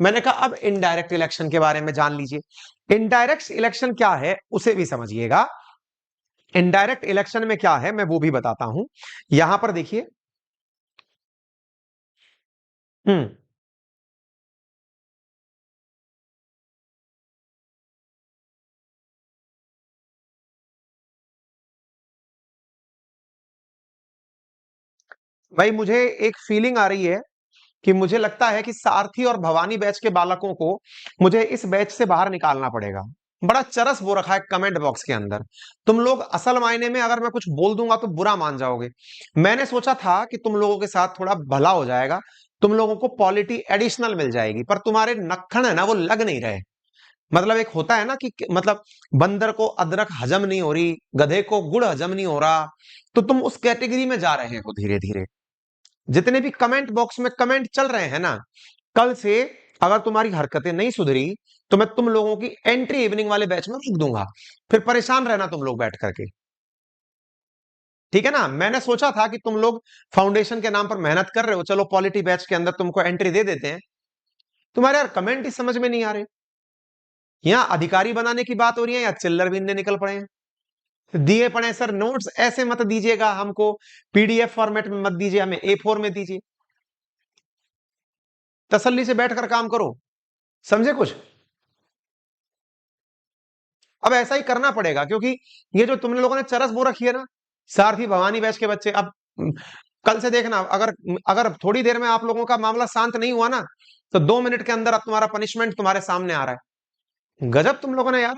मैंने कहा अब इनडायरेक्ट इलेक्शन के बारे में जान लीजिए। इनडायरेक्ट इलेक्शन क्या है उसे भी समझिएगा। इनडायरेक्ट इलेक्शन में क्या है मैं वो भी बताता हूं। यहां पर देखिए, हम्म भाई मुझे एक फीलिंग आ रही है कि मुझे लगता है कि सारथी और भवानी बैच के बालकों को मुझे इस बैच से बाहर निकालना पड़ेगा। बड़ा चरस बो रखा है कमेंट बॉक्स के अंदर। तुम लोग असल मायने में अगर मैं कुछ बोल दूंगा तो बुरा मान जाओगे। मैंने सोचा था कि तुम लोगों के साथ थोड़ा भला हो जाएगा, तुम लोगों को पॉलिटी एडिशनल मिल जाएगी, पर तुम्हारे नखण है ना वो लग नहीं रहे। मतलब एक होता है ना कि मतलब बंदर को अदरक हजम नहीं हो रही, गधे को गुड़ हजम नहीं हो रहा, तो तुम उस कैटेगरी में जा रहे हो धीरे धीरे। जितने भी कमेंट बॉक्स में कमेंट चल रहे हैं ना, कल से अगर तुम्हारी हरकतें नहीं सुधरी तो मैं तुम लोगों की एंट्री इवनिंग वाले बैच में रोक दूंगा। फिर परेशान रहना तुम लोग बैठ करके। ठीक है ना? मैंने सोचा था कि तुम लोग फाउंडेशन के नाम पर मेहनत कर रहे हो, चलो पॉलिटी बैच के अंदर तुमको एंट्री दे देते हैं। तुम्हारे यार कमेंट ही समझ में नहीं आ रहे। यहां अधिकारी बनाने की बात हो रही है या चिल्लर बीनने निकल पड़े हैं? दिए पड़े सर नोट्स ऐसे मत दीजिएगा हमको, पीडीएफ फॉर्मेट में मत दीजिए, हमें A4 में दीजिए। तसल्ली से बैठकर काम करो, समझे कुछ? अब ऐसा ही करना पड़ेगा, क्योंकि ये जो तुमने लोगों ने चरस बो रखी है ना, सारथी भवानी बैच के बच्चे, अब कल से देखना, अगर अगर थोड़ी देर में आप लोगों का मामला शांत नहीं हुआ ना, तो 2 मिनट के अंदर अब तुम्हारा पनिशमेंट तुम्हारे सामने आ रहा है। गजब तुम लोगों ने यार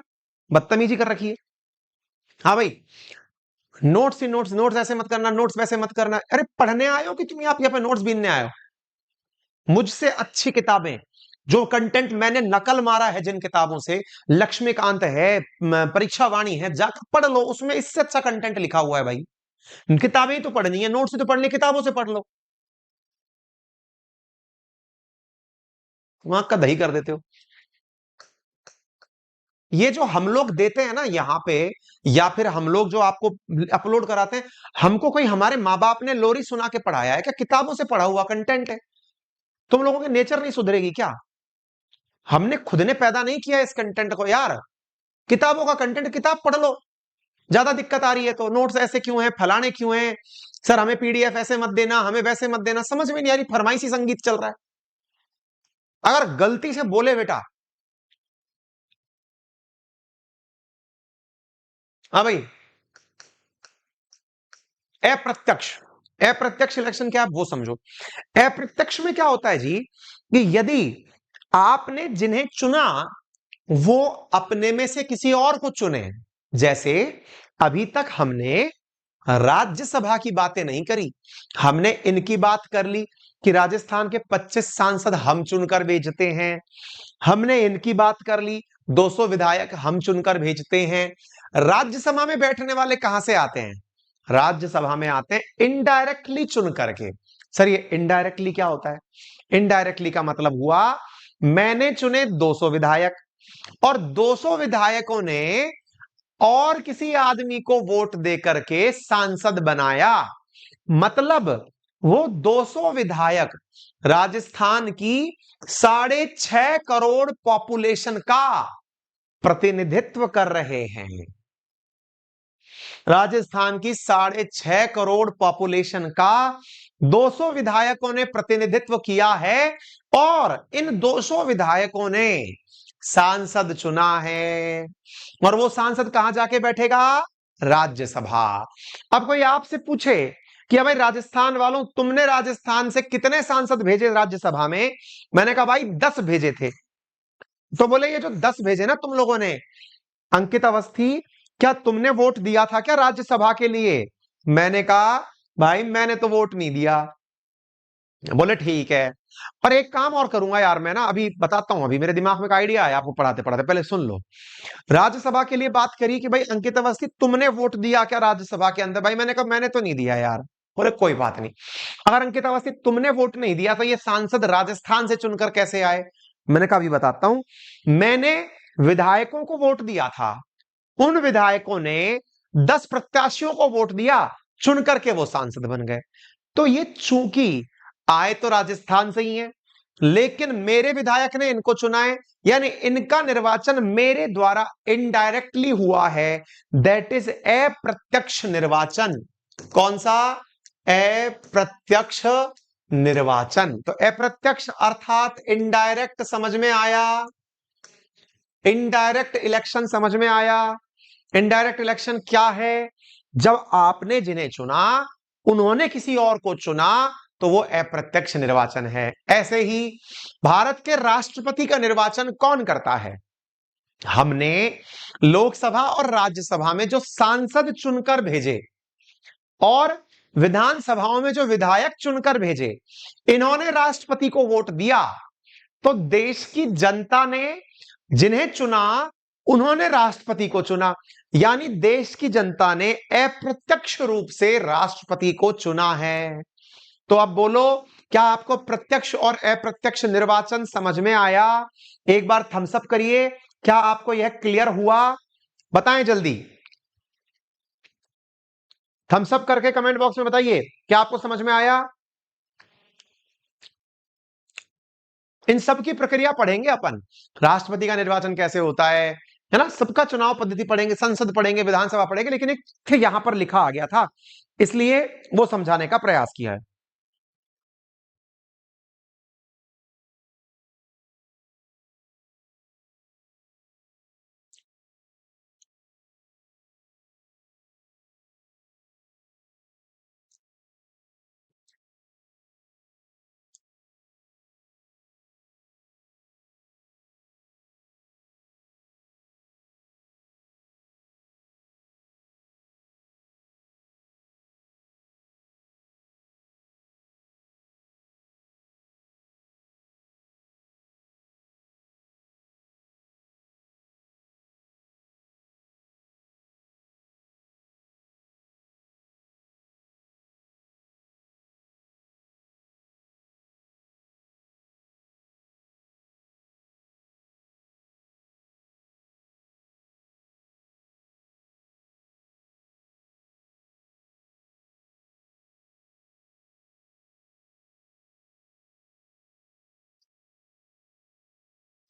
बदतमीजी कर रखी है। हाँ भाई, नोट्स ही नोट्स, नोट्स ऐसे मत करना, नोट्स वैसे मत करना। अरे पढ़ने आए हो कि तुम यहाँ पे नोट्स बीनने आए हो? मुझसे अच्छी किताबें, जो कंटेंट मैंने नकल मारा है जिन किताबों से, लक्ष्मीकांत है, परीक्षा वाणी है, जाकर पढ़ लो, उसमें इससे अच्छा कंटेंट लिखा हुआ है भाई। किताबें ही तो पढ़नी है, नोट्स ही तो पढ़नी, किताबों से पढ़ लो। वहां का दही कर देते हो। ये जो हम लोग देते हैं ना यहाँ पे, या फिर हम लोग जो आपको अपलोड कराते हैं, हमको कोई हमारे माँ बाप ने लोरी सुना के पढ़ाया है क्या? किताबों से पढ़ा हुआ कंटेंट है। तुम लोगों के नेचर नहीं सुधरेगी क्या? हमने खुद ने पैदा नहीं किया इस कंटेंट को यार। किताबों का कंटेंट किताब पढ़ लो। ज्यादा दिक्कत आ रही है तो नोट्स ऐसे क्यों है, फलाने क्यों है, सर हमें पीडीएफ ऐसे मत देना, हमें वैसे मत देना, समझ में नहीं आ रही, फरमाइशी संगीत चल रहा है। अगर गलती से बोले बेटा, हाँ भाई, अप्रत्यक्ष, अप्रत्यक्ष इलेक्शन क्या आप वो समझो। अप्रत्यक्ष में क्या होता है जी, कि यदि आपने जिन्हें चुना वो अपने में से किसी और को चुने, जैसे अभी तक हमने राज्यसभा की बातें नहीं करी, हमने इनकी बात कर ली, कि राजस्थान के 25 सांसद हम चुनकर भेजते हैं। हमने इनकी बात कर ली, 200 विधायक हम चुनकर भेजते हैं। राज्यसभा में बैठने वाले कहां से आते हैं? राज्यसभा में आते हैं इनडायरेक्टली चुन करके। सर ये इनडायरेक्टली क्या होता है? इनडायरेक्टली का मतलब हुआ मैंने चुने 200 विधायक और 200 विधायकों ने और किसी आदमी को वोट दे करके सांसद बनाया। मतलब वो 200 विधायक राजस्थान की 6.5 करोड़ पॉपुलेशन का प्रतिनिधित्व कर रहे हैं। राजस्थान की 6.5 करोड़ पॉपुलेशन का 200 विधायकों ने प्रतिनिधित्व किया है और इन 200 विधायकों ने सांसद चुना है और वो सांसद कहां जाके बैठेगा? राज्यसभा। अब कोई आपसे पूछे कि भाई राजस्थान वालों तुमने राजस्थान से कितने सांसद भेजे राज्यसभा में? मैंने कहा भाई 10 भेजे थे। तो बोले ये जो 10 भेजे ना तुम लोगों ने, अंकित अवस्थी क्या तुमने वोट दिया था क्या राज्यसभा के लिए? मैंने कहा भाई मैंने तो वोट नहीं दिया। बोले ठीक है, और एक काम और करूंगा यार, मैं ना अभी बताता हूं, अभी मेरे दिमाग में एक आइडिया आया आपको पढ़ाते पढ़ाते, पहले सुन लो। राज्यसभा के लिए बात करी कि भाई अंकित अवस्थी तुमने वोट दिया क्या राज्यसभा के अंदर? भाई मैंने कहा मैंने तो नहीं दिया यार। बोले कोई बात नहीं, अगर अंकित अवस्थी तुमने वोट नहीं दिया तो ये सांसद राजस्थान से चुनकर कैसे आए? मैंने कहा अभी बताता हूं। मैंने विधायकों को वोट दिया था, उन विधायकों ने 10 प्रत्याशियों को वोट दिया, चुन करके वो सांसद बन गए। तो ये चूंकि आए तो राजस्थान से ही है, लेकिन मेरे विधायक ने इनको चुना है, यानी इनका निर्वाचन मेरे द्वारा इनडायरेक्टली हुआ है। दैट इज अप्रत्यक्ष निर्वाचन। कौन सा? अप्रत्यक्ष निर्वाचन। तो अप्रत्यक्ष अर्थात इनडायरेक्ट, समझ में आया? इनडायरेक्ट इलेक्शन समझ में आया? इनडायरेक्ट इलेक्शन क्या है? जब आपने जिन्हें चुना उन्होंने किसी और को चुना तो वो अप्रत्यक्ष निर्वाचन है। ऐसे ही भारत के राष्ट्रपति का निर्वाचन कौन करता है? हमने लोकसभा और राज्यसभा में जो सांसद चुनकर भेजे और विधानसभाओं में जो विधायक चुनकर भेजे, इन्होंने राष्ट्रपति को वोट दिया। तो देश की जनता ने जिन्हें चुना उन्होंने राष्ट्रपति को चुना, यानी देश की जनता ने अप्रत्यक्ष रूप से राष्ट्रपति को चुना है। तो अब बोलो, क्या आपको प्रत्यक्ष और अप्रत्यक्ष निर्वाचन समझ में आया? एक बार थम्स अप करिए, क्या आपको यह क्लियर हुआ? बताएं जल्दी, थम्स अप करके कमेंट बॉक्स में बताइए, क्या आपको समझ में आया? इन सब की प्रक्रिया पढ़ेंगे अपन, राष्ट्रपति का निर्वाचन कैसे होता है ना, सबका चुनाव पद्धति पढ़ेंगे, संसद पढ़ेंगे, विधानसभा पढ़ेंगे, लेकिन एक यहां पर लिखा आ गया था इसलिए वो समझाने का प्रयास किया है।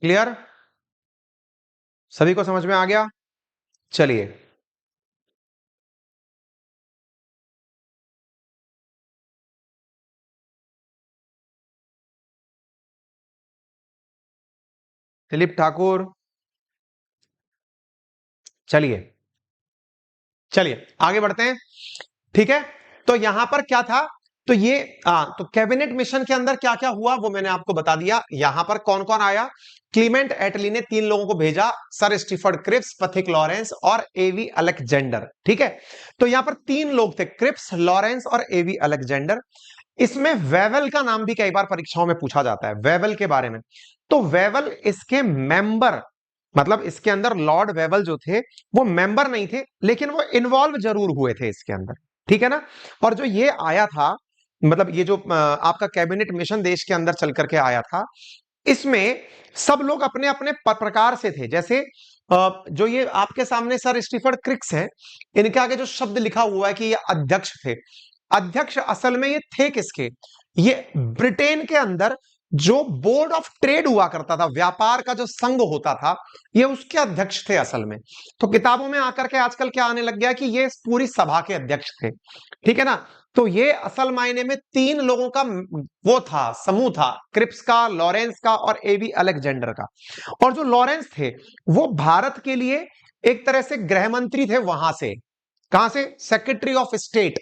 क्लियर? सभी को समझ में आ गया? चलिए, दिलीप ठाकुर, चलिए चलिए आगे बढ़ते हैं। ठीक है, तो यहां पर क्या था? तो ये तो कैबिनेट मिशन के अंदर क्या क्या हुआ वो मैंने आपको बता दिया। यहां पर कौन कौन आया? क्लीमेंट एटली ने 3 लोगों को भेजा, सर स्टीफर्ड क्रिप्स, पथिक लॉरेंस और एवी अलेक्जेंडर। ठीक है, तो यहां पर 3 लोग थे, क्रिप्स, लॉरेंस और एवी अलेक्जेंडर। इसमें वेवल का नाम भी कई बार परीक्षाओं में पूछा जाता है, वेवल के बारे में। तो वेवल इसके मेंबर, मतलब इसके अंदर लॉर्ड वेवल जो थे वो मेंबर नहीं थे, लेकिन वो इन्वॉल्व जरूर हुए थे इसके अंदर, ठीक है ना। और जो ये आया था, मतलब ये जो आपका कैबिनेट मिशन देश के अंदर चल करके आया था, इसमें सब लोग अपने अपने प्रकार से थे। जैसे जो ये आपके सामने सर स्टीफर्ड क्रिक्स हैं, इनके आगे जो शब्द लिखा हुआ है कि ये अध्यक्ष थे, अध्यक्ष असल में ये थे किसके, ये ब्रिटेन के अंदर जो बोर्ड ऑफ ट्रेड हुआ करता था, व्यापार का जो संघ होता था, ये उसके अध्यक्ष थे असल में। तो किताबों में आकर के आजकल क्या आने लग गया कि ये पूरी सभा के अध्यक्ष थे, ठीक है ना। तो ये असल मायने में तीन लोगों का वो था, समूह था, क्रिप्स का, लॉरेंस का और एबी अलेक्जेंडर का। और जो लॉरेंस थे वो भारत के लिए एक तरह से गृह मंत्री थे, वहां से, कहां से, secretary of state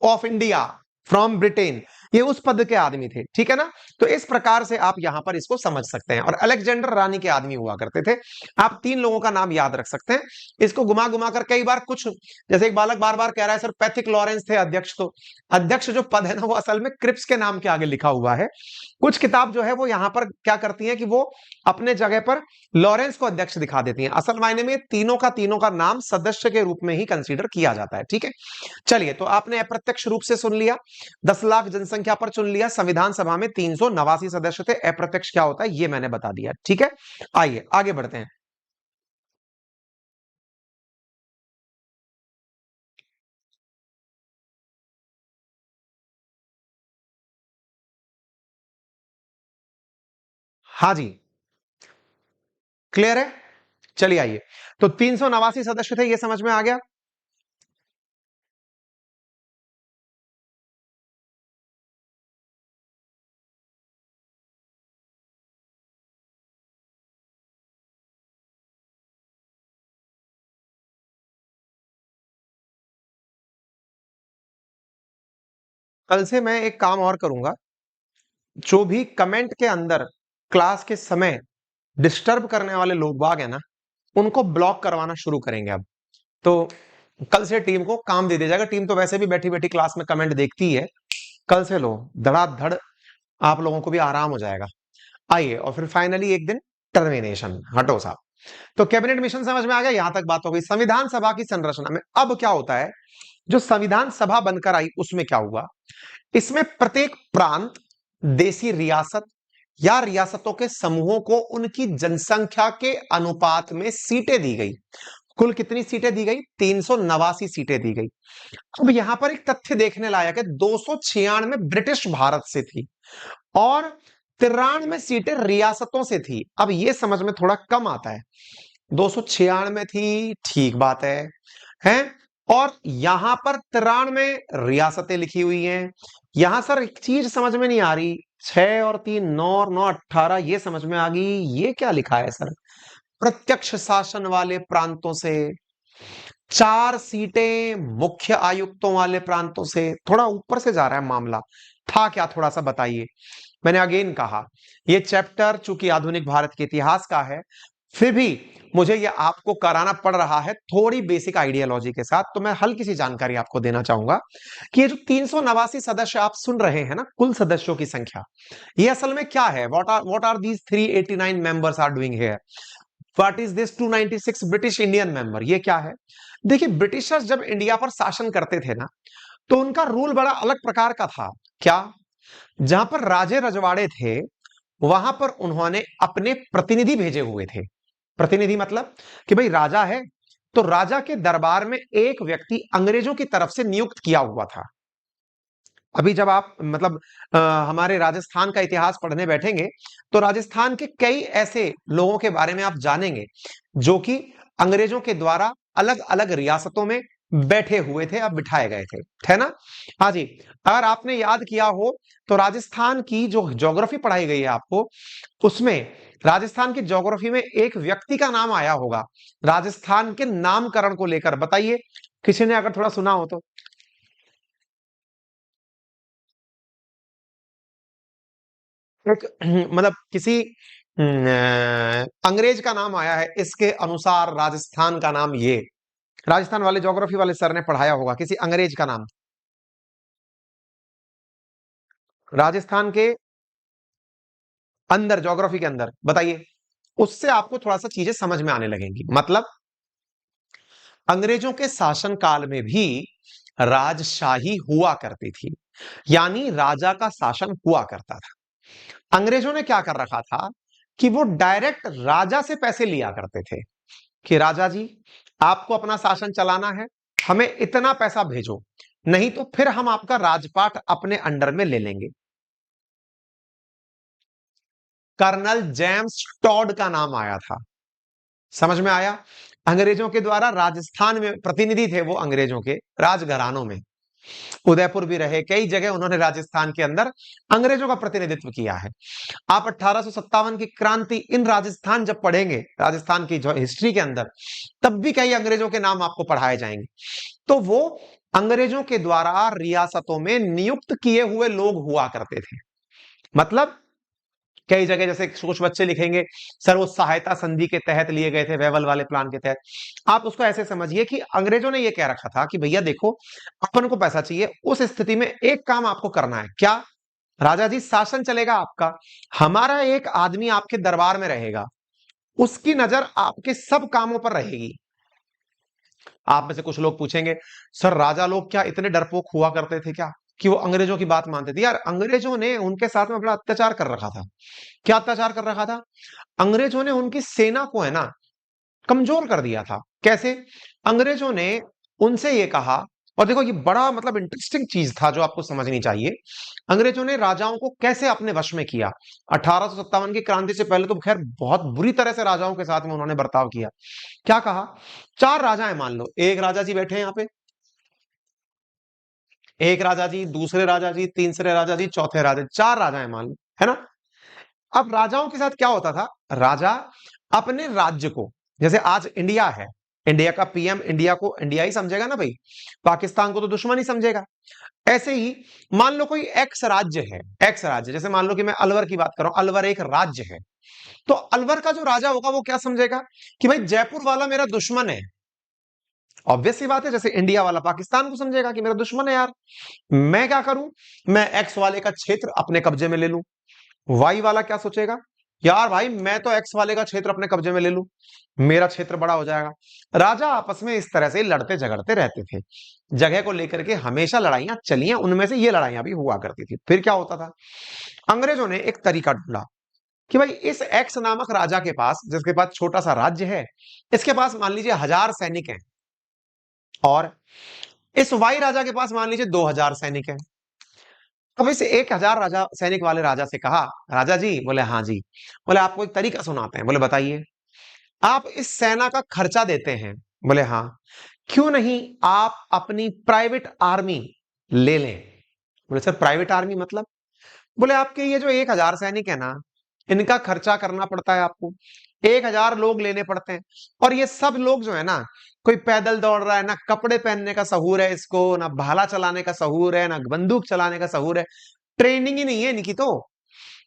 of India from Britain, ये उस पद के आदमी थे, ठीक है ना। तो इस प्रकार से आप यहां पर इसको समझ सकते हैं। और अलेक्जेंडर रानी के आदमी हुआ करते थे। आप तीन लोगों का नाम याद रख सकते हैं। इसको घुमा घुमा कर कई बार कुछ, जैसे एक बालक बार बार कह रहा है सर पैथिक लॉरेंस थे अध्यक्ष, तो अध्यक्ष जो पद है ना वो असल में क्रिप्स के नाम के आगे लिखा हुआ है। कुछ किताब जो है वो यहां पर क्या करती है कि वो अपने जगह पर लॉरेंस को अध्यक्ष दिखा देती हैं। असल मायने में तीनों का नाम सदस्य के रूप में ही कंसीडर किया जाता है, ठीक है। चलिए, तो आपने अप्रत्यक्ष रूप से सुन लिया, 10 लाख जनसंख्या पर चुन लिया, संविधान सभा में 389 सदस्य थे, अप्रत्यक्ष क्या होता है ये मैंने बता दिया, ठीक है। आइए आगे बढ़ते हैं। हाँ जी, क्लियर है। चलिए आइए, तो 389 सदस्य थे, ये समझ में आ गया। कल से मैं एक काम और करूंगा, जो भी कमेंट के अंदर क्लास के समय डिस्टर्ब करने वाले लोग बाग है ना, उनको ब्लॉक करवाना शुरू करेंगे अब। तो कल से टीम को काम दे दिया जाएगा, टीम तो वैसे भी बैठी बैठी क्लास में कमेंट देखती है, कल से लो धड़ाधड़, आप लोगों को भी आराम हो जाएगा। आइए, और फिर फाइनली एक दिन टर्मिनेशन, हटो साहब। तो कैबिनेट मिशन समझ में आ गया, यहां तक बात हो गई। संविधान सभा की संरचना में अब क्या होता है, जो संविधान सभा बनकर आई उसमें क्या हुआ, इसमें प्रत्येक प्रांत, देशी रियासत या रियासतों के समूहों को उनकी जनसंख्या के अनुपात में सीटें दी गई। कुल कितनी सीटें दी गई, 389 सीटें दी गई। अब यहां पर एक तथ्य देखने लायक है, 296 ब्रिटिश भारत से थी और 93 सीटें रियासतों से थी। अब यह समझ में थोड़ा कम आता है, 296 थी, ठीक बात है, और यहां पर 93 रियासतें लिखी हुई हैं। यहां सर एक चीज समझ में नहीं आ रही, 6 और 3 9 और 9 18, ये समझ में आ गई, ये क्या लिखा है सर, प्रत्यक्ष शासन वाले प्रांतों से, 4 सीटें मुख्य आयुक्तों वाले प्रांतों से, थोड़ा ऊपर से जा रहा है मामला, था क्या थोड़ा सा बताइए। मैंने अगेन कहा, ये चैप्टर चूंकि आधुनिक भारत के इतिहास का है, फिर भी मुझे ये आपको कराना पड़ रहा है थोड़ी बेसिक आइडियोलॉजी के साथ, तो मैं हल्की सी जानकारी आपको देना चाहूंगा कि ये जो 389 सदस्य आप सुन रहे हैं ना, कुल सदस्यों की संख्या, ये असल में क्या है, what are these 389 members are doing here, what is this 296 British Indian member, ये क्या है। देखिए, ब्रिटिशर्स जब इंडिया पर शासन करते थे ना, तो उनका रूल बड़ा अलग प्रकार का था। क्या, जहां पर राजे रजवाड़े थे, वहां पर उन्होंने अपने प्रतिनिधि भेजे हुए थे। प्रतिनिधि मतलब कि भाई राजा है, तो राजा के दरबार में एक व्यक्ति अंग्रेजों की तरफ से नियुक्त किया हुआ था। अभी जब आप मतलब हमारे राजस्थान का इतिहास पढ़ने बैठेंगे, तो राजस्थान के कई ऐसे लोगों के बारे में आप जानेंगे जो कि अंग्रेजों के द्वारा अलग अलग रियासतों में बैठे हुए थे, अब बिठाए गए थे, है ना। हाँ जी, अगर आपने याद किया हो तो राजस्थान की जो ज्योग्राफी पढ़ाई गई है आपको, उसमें राजस्थान की ज्योग्राफी में एक व्यक्ति का नाम आया होगा राजस्थान के नामकरण को लेकर, बताइए किसी ने अगर थोड़ा सुना हो तो। एक मतलब किसी अंग्रेज का नाम आया है, इसके अनुसार राजस्थान का नाम ये, राजस्थान वाले ज्योग्राफी वाले सर ने पढ़ाया होगा किसी अंग्रेज का नाम। राजस्थान के अंदर, ज्योग्राफी के अंदर बताइए, उससे आपको थोड़ा सा चीजें समझ में आने लगेंगी। मतलब अंग्रेजों के शासन काल में भी राजशाही हुआ करती थी, यानी राजा का शासन हुआ करता था। अंग्रेजों ने क्या कर रखा था कि वो डायरेक्ट राजा से पैसे लिया करते थे कि राजा जी, आपको अपना शासन चलाना है, हमें इतना पैसा भेजो, नहीं तो फिर हम आपका राजपाट अपने अंडर में ले लेंगे। कर्नल जेम्स टॉड का नाम आया था। समझ में आया? अंग्रेजों के द्वारा राजस्थान में प्रतिनिधि थे वो, अंग्रेजों के राजघरानों में उदयपुर भी रहे, कई जगह उन्होंने राजस्थान के अंदर अंग्रेजों का प्रतिनिधित्व किया है। आप 1857 की क्रांति इन राजस्थान जब पढ़ेंगे, राजस्थान की जो हिस्ट्री के अंदर, तब भी कई अंग्रेजों के नाम आपको पढ़ाए जाएंगे। तो वो अंग्रेजों के द्वारा रियासतों में नियुक्त किए हुए लोग हुआ करते थे। मतलब कई जगह जैसे कुछ बच्चे लिखेंगे सर वो सहायता संधि के तहत लिए गए थे, वेवल वाले प्लान के तहत। आप उसको ऐसे समझिए कि अंग्रेजों ने ये कह रखा था कि भैया देखो, अपन को पैसा चाहिए, उस स्थिति में एक काम आपको करना है। क्या? राजा जी, शासन चलेगा आपका, हमारा एक आदमी आपके दरबार में रहेगा, उसकी नजर आपके सब कामों पर रहेगी। आप में से कुछ लोग पूछेंगे सर राजा लोग क्या इतने डरपोक हुआ करते थे क्या कि वो अंग्रेजों की बात मानते थे? यार अंग्रेजों ने उनके साथ में बड़ा अत्याचार कर रखा था। क्या अत्याचार कर रखा था? अंग्रेजों ने उनकी सेना को है ना कमजोर कर दिया था। कैसे? अंग्रेजों ने उनसे ये कहा, और देखो ये बड़ा मतलब इंटरेस्टिंग चीज था जो आपको समझनी चाहिए। अंग्रेजों ने राजाओं को कैसे अपने वश में किया? 1857 की क्रांति से पहले तो खैर बहुत बुरी तरह से राजाओं के साथ में उन्होंने बर्ताव किया। क्या कहा? चार राजा है मान लो, एक राजा जी बैठे हैं यहाँ पे, एक राजा जी, दूसरे राजा जी, तीसरे राजा जी, चौथे राजा, चार राजा है मान लो, है ना? अब राजाओं के साथ क्या होता था? राजा अपने राज्य को, जैसे आज इंडिया है, इंडिया का पीएम इंडिया को इंडिया ही समझेगा ना भाई, पाकिस्तान को तो दुश्मन ही समझेगा। ऐसे ही मान लो कोई एक्स राज्य है, एक्स राज्य, जैसे मान लो कि मैं अलवर की बात कर रहा हूं, अलवर एक राज्य है, तो अलवर का जो राजा होगा वो क्या समझेगा कि भाई जयपुर वाला मेरा दुश्मन है। ऑब्वियस सी बात है, जैसे इंडिया वाला पाकिस्तान को समझेगा कि मेरा दुश्मन है यार, मैं क्या करूं, मैं एक्स वाले का क्षेत्र अपने कब्जे में ले लूं। वाई वाला क्या सोचेगा, यार भाई मैं तो एक्स वाले का क्षेत्र अपने कब्जे में ले लूं, मेरा क्षेत्र बड़ा हो जाएगा। राजा आपस में इस तरह से लड़ते झगड़ते रहते थे, जगह को लेकर के हमेशा लड़ाइयां चली हैं, उनमें से ये लड़ाइयां भी हुआ करती थी। फिर क्या होता था? अंग्रेजों ने एक तरीका ढूंढा कि भाई इस एक्स नामक राजा के पास, जिसके पास छोटा सा राज्य है, इसके पास मान लीजिए 1000 सैनिक हैं, और इस वाई राजा के पास मान लीजिए 2000 सैनिक हैं। अब इस 1000 राजा सैनिक वाले राजा से कहा, राजा जी, बोले हाँ जी, बोले आपको एक तरीका सुनाते हैं, बोले बताइए। आप इस सेना का खर्चा देते हैं, बोले हाँ, क्यों नहीं आप अपनी प्राइवेट आर्मी ले लें। बोले सर प्राइवेट आर्मी मतलब? बोले आपके ये जो 1000 सैनिक है ना, इनका खर्चा करना पड़ता है आपको, 1000 लोग लेने पड़ते हैं, और ये सब लोग जो है ना, कोई पैदल दौड़ रहा है, ना कपड़े पहनने का सहूर है इसको, ना भाला चलाने का सहूर है, ना बंदूक चलाने का सहूर है, ट्रेनिंग ही नहीं है इनकी। तो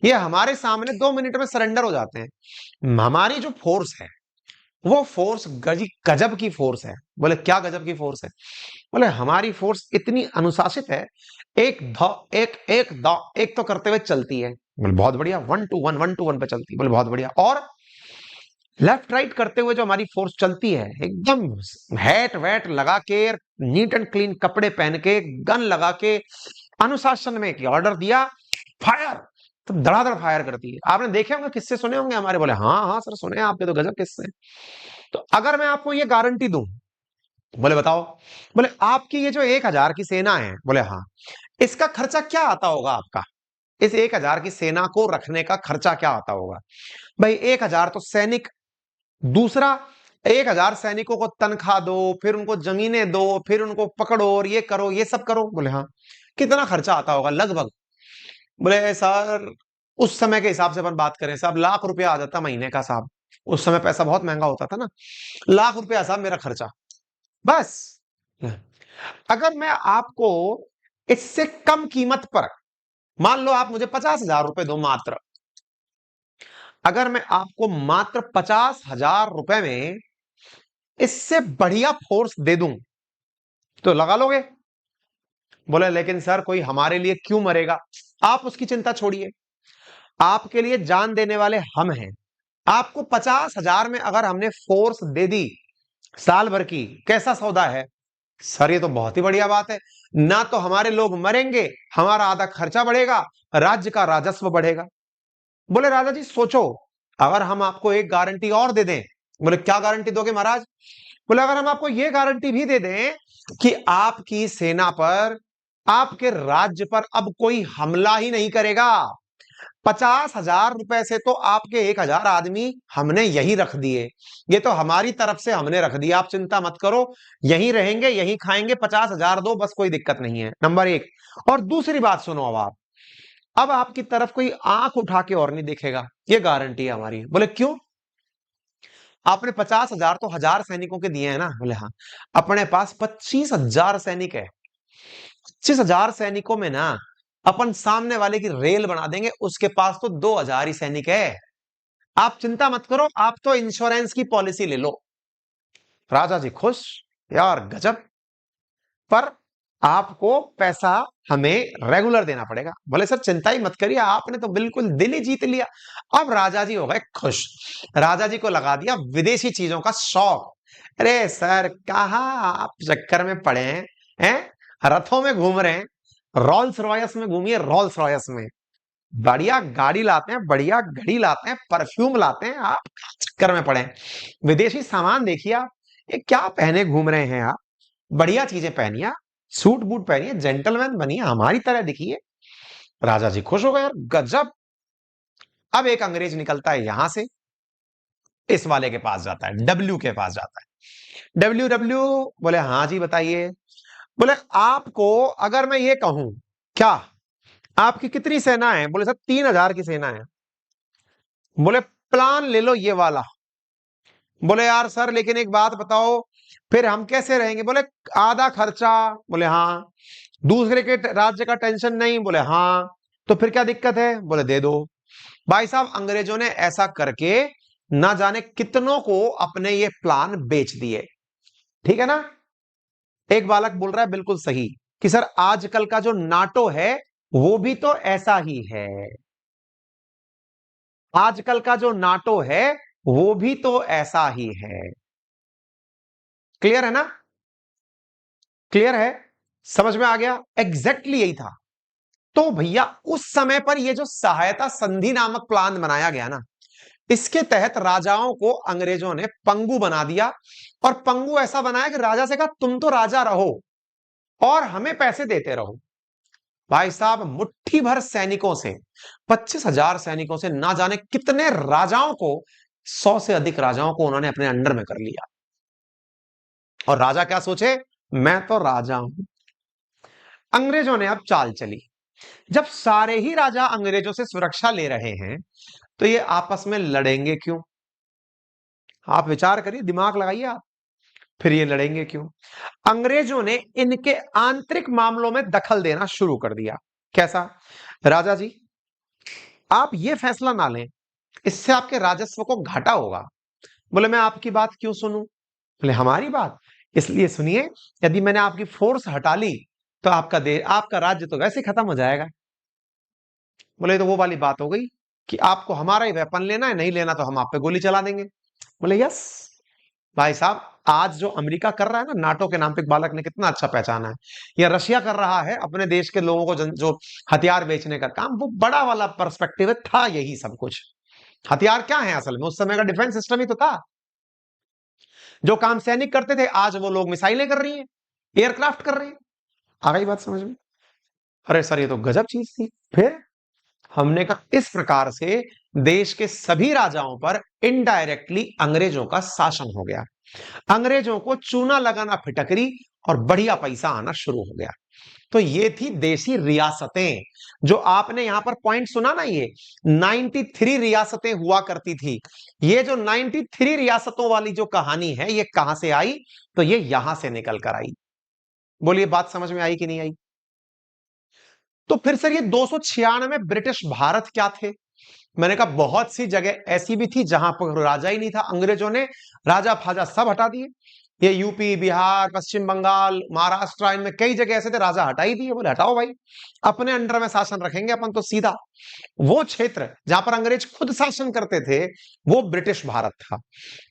ये हमारे सामने 2 मिनट में सरेंडर हो जाते हैं। हमारी जो फोर्स है वो फोर्स गजब की फोर्स है। बोले क्या गजब की फोर्स है? बोले हमारी फोर्स इतनी अनुशासित है, एक ध एक एक द एक तो करते हुए चलती है। बोले बहुत बढ़िया, 1 to 1, 1 to 1 पे चलती है। बोले बहुत बढ़िया, और लेफ्ट राइट करते हुए जो हमारी फोर्स चलती है, एकदम हैट वैट लगा के, नीट एंड क्लीन कपड़े पहन के, गन लगा के, अनुशासन में कि ऑर्डर दिया फायर, तो धड़ाधड़ फायर करती है। आपने देखे होंगे, किस्से सुने होंगे हमारे। बोले हाँ हाँ सर सुने, आपके तो गजब किस्से हैं। तो अगर मैं आपको ये गारंटी दूं, बोले बताओ, बोले आपकी ये जो 1000 की सेना है, बोले हाँ, इसका खर्चा क्या आता होगा आपका? इस 1000 की सेना को रखने का खर्चा क्या आता होगा? भाई 1000 तो सैनिक, दूसरा 1000 सैनिकों को तनख्वाह दो, फिर उनको जमीनें दो, फिर उनको पकड़ो और ये करो ये सब करो। बोले हाँ, कितना खर्चा आता होगा लगभग? बोले सर उस समय के हिसाब से अपन बात करें साहब, लाख रुपया आ जाता महीने का साहब, उस समय पैसा बहुत महंगा होता था ना, लाख रुपया साहब मेरा खर्चा, बस। अगर मैं आपको इससे कम कीमत पर, मान लो आप मुझे 50,000 रुपए दो मात्र, अगर मैं आपको मात्र 50,000 रुपए में इससे बढ़िया फोर्स दे दूं, तो लगा लोगे? बोले लेकिन सर कोई हमारे लिए क्यों मरेगा? आप उसकी चिंता छोड़िए, आपके लिए जान देने वाले हम हैं। आपको 50,000 में अगर हमने फोर्स दे दी साल भर की, कैसा सौदा है? सर ये तो बहुत ही बढ़िया बात है, ना तो हमारे लोग मरेंगे, हमारा आधा खर्चा बढ़ेगा, राज्य का राजस्व बढ़ेगा। बोले राजा जी सोचो, अगर हम आपको एक गारंटी और दे दें। बोले क्या गारंटी दोगे महाराज? बोले अगर हम आपको यह गारंटी भी दे दें कि आपकी सेना पर, आपके राज्य पर अब कोई हमला ही नहीं करेगा। 50,000 रुपए से तो आपके 1,000 आदमी हमने यही रख दिए, ये तो हमारी तरफ से हमने रख दिया, आप चिंता मत करो, यहीं रहेंगे, यहीं खाएंगे, 50,000 दो बस, कोई दिक्कत नहीं है। नंबर एक। और दूसरी बात सुनो, अब आपकी तरफ कोई आंख उठा के और नहीं देखेगा, ये गारंटी है हमारी। बोले क्यों? आपने 50,000 तो 1,000 सैनिकों के दिए हैं ना? बोले हाँ। अपने पास 25,000 सैनिक है, 25,000 सैनिकों में ना अपन सामने वाले की रेल बना देंगे, उसके पास तो 2,000 ही सैनिक है। आप चिंता मत करो, आप तो इंश्योरेंस की पॉलिसी ले लो। राजा जी खुश, यार गजब, पर आपको पैसा हमें रेगुलर देना पड़ेगा। बोले सर चिंता ही मत करिए, आपने तो बिल्कुल दिल ही जीत लिया। अब राजा जी हो गए खुश, राजा जी को लगा दिया विदेशी चीजों का शौक। अरे सर कहा आप चक्कर में पड़े हैं? रथों में घूम रहे हैं, रोल्स रॉयस में घूमिए, रोल्स रॉयस में बढ़िया गाड़ी लाते हैं, बढ़िया घड़ी लाते हैं, परफ्यूम लाते हैं, आप चक्कर में पड़े हैं? विदेशी सामान देखिए आप, ये क्या पहने घूम रहे हैं आप? बढ़िया चीजें पहनिए, सूट बूट पहनिए, जेंटलमैन बनिए, हमारी तरह दिखिए। राजा जी खुश हो गए, यार गजब। अब एक अंग्रेज निकलता है यहां से, इस वाले के पास जाता है, डब्ल्यू के पास जाता है। डब्ल्यू डब्ल्यू बोले हाँ जी बताइए। बोले आपको अगर मैं ये कहूं, क्या आपकी कितनी सेना है? बोले सर 3,000 की सेना है। बोले प्लान ले लो ये वाला। बोले यार सर लेकिन एक बात बताओ, फिर हम कैसे रहेंगे? बोले आधा खर्चा। बोले हाँ। दूसरे के राज्य का टेंशन नहीं। बोले हाँ। तो फिर क्या दिक्कत है? बोले दे दो। भाई साहब अंग्रेजों ने ऐसा करके ना जाने कितनों को अपने ये प्लान बेच दिए। ठीक है ना? एक बालक बोल रहा है बिल्कुल सही कि सर आजकल का जो नाटो है वो भी तो ऐसा ही है, आजकल का जो नाटो है वो भी तो ऐसा ही है। क्लियर है ना? क्लियर है? समझ में आ गया? एग्जैक्टली यही था। तो भैया उस समय पर ये जो सहायता संधि नामक प्लान बनाया गया ना, इसके तहत राजाओं को अंग्रेजों ने पंगु बना दिया, और पंगु ऐसा बनाया कि राजा से कहा तुम तो राजा रहो और हमें पैसे देते रहो। भाई साहब मुट्ठी भर सैनिकों से, 25,000 सैनिकों से ना जाने कितने राजाओं को, 100 से अधिक राजाओं को उन्होंने अपने अंडर में कर लिया। और राजा क्या सोचे, मैं तो राजा हूं। अंग्रेजों ने अब चाल चली, जब सारे ही राजा अंग्रेजों से सुरक्षा ले रहे हैं तो ये आपस में लड़ेंगे क्यों? आप विचार करिए, दिमाग लगाइए आप, फिर ये लड़ेंगे क्यों? अंग्रेजों ने इनके आंतरिक मामलों में दखल देना शुरू कर दिया। कैसा? राजा जी आप ये फैसला ना लें, इससे आपके राजस्व को घाटा होगा। बोले मैं आपकी बात क्यों सुनूं? बोले हमारी बात इसलिए सुनिए, यदि मैंने आपकी फोर्स हटा ली तो आपका देश, आपका राज्य तो वैसे खत्म हो जाएगा। बोले तो वो वाली बात हो गई कि आपको हमारा ही वेपन लेना है, नहीं लेना तो हम आप पे गोली चला देंगे। बोले यस। भाई साहब आज जो अमेरिका कर रहा है ना, नाटो के नाम पे, एक बालक ने कितना अच्छा पहचाना है, या रशिया कर रहा है अपने देश के लोगों को जो हथियार बेचने का काम, वो बड़ा वाला पर्सपेक्टिव था, यही सब कुछ। हथियार क्या है असल में? उस समय का डिफेंस सिस्टम ही तो था। जो काम सैनिक करते थे आज वो लोग मिसाइलें कर रही हैं, एयरक्राफ्ट कर रहे हैं। आ गई बात समझ में? अरे सर ये तो गजब चीज थी। फिर हमने कहा इस प्रकार से देश के सभी राजाओं पर इनडायरेक्टली अंग्रेजों का शासन हो गया, अंग्रेजों को चूना लगाना फिटकरी और बढ़िया पैसा आना शुरू हो गया। तो ये थी देशी रियासतें। जो आपने यहां पर पॉइंट सुना ना, ये 93 रियासतें हुआ करती थी। ये जो 93 रियासतों वाली जो कहानी है, ये कहां से आई? तो ये यहां से निकल कर आई। बोलिए बात समझ में आई कि नहीं आई? तो फिर सर ये 296 ब्रिटिश भारत क्या थे? मैंने कहा बहुत सी जगह ऐसी भी थी जहां पर राजा ही नहीं था, अंग्रेजों ने राजा फाजा सब हटा दिए। ये यूपी, बिहार, पश्चिम बंगाल, महाराष्ट्र, इनमें कई जगह ऐसे थे, राजा हटा ही दिए, बोले हटाओ भाई, अपने अंडर में शासन रखेंगे अपन तो सीधा। वो क्षेत्र जहां पर अंग्रेज खुद शासन करते थे वो ब्रिटिश भारत था।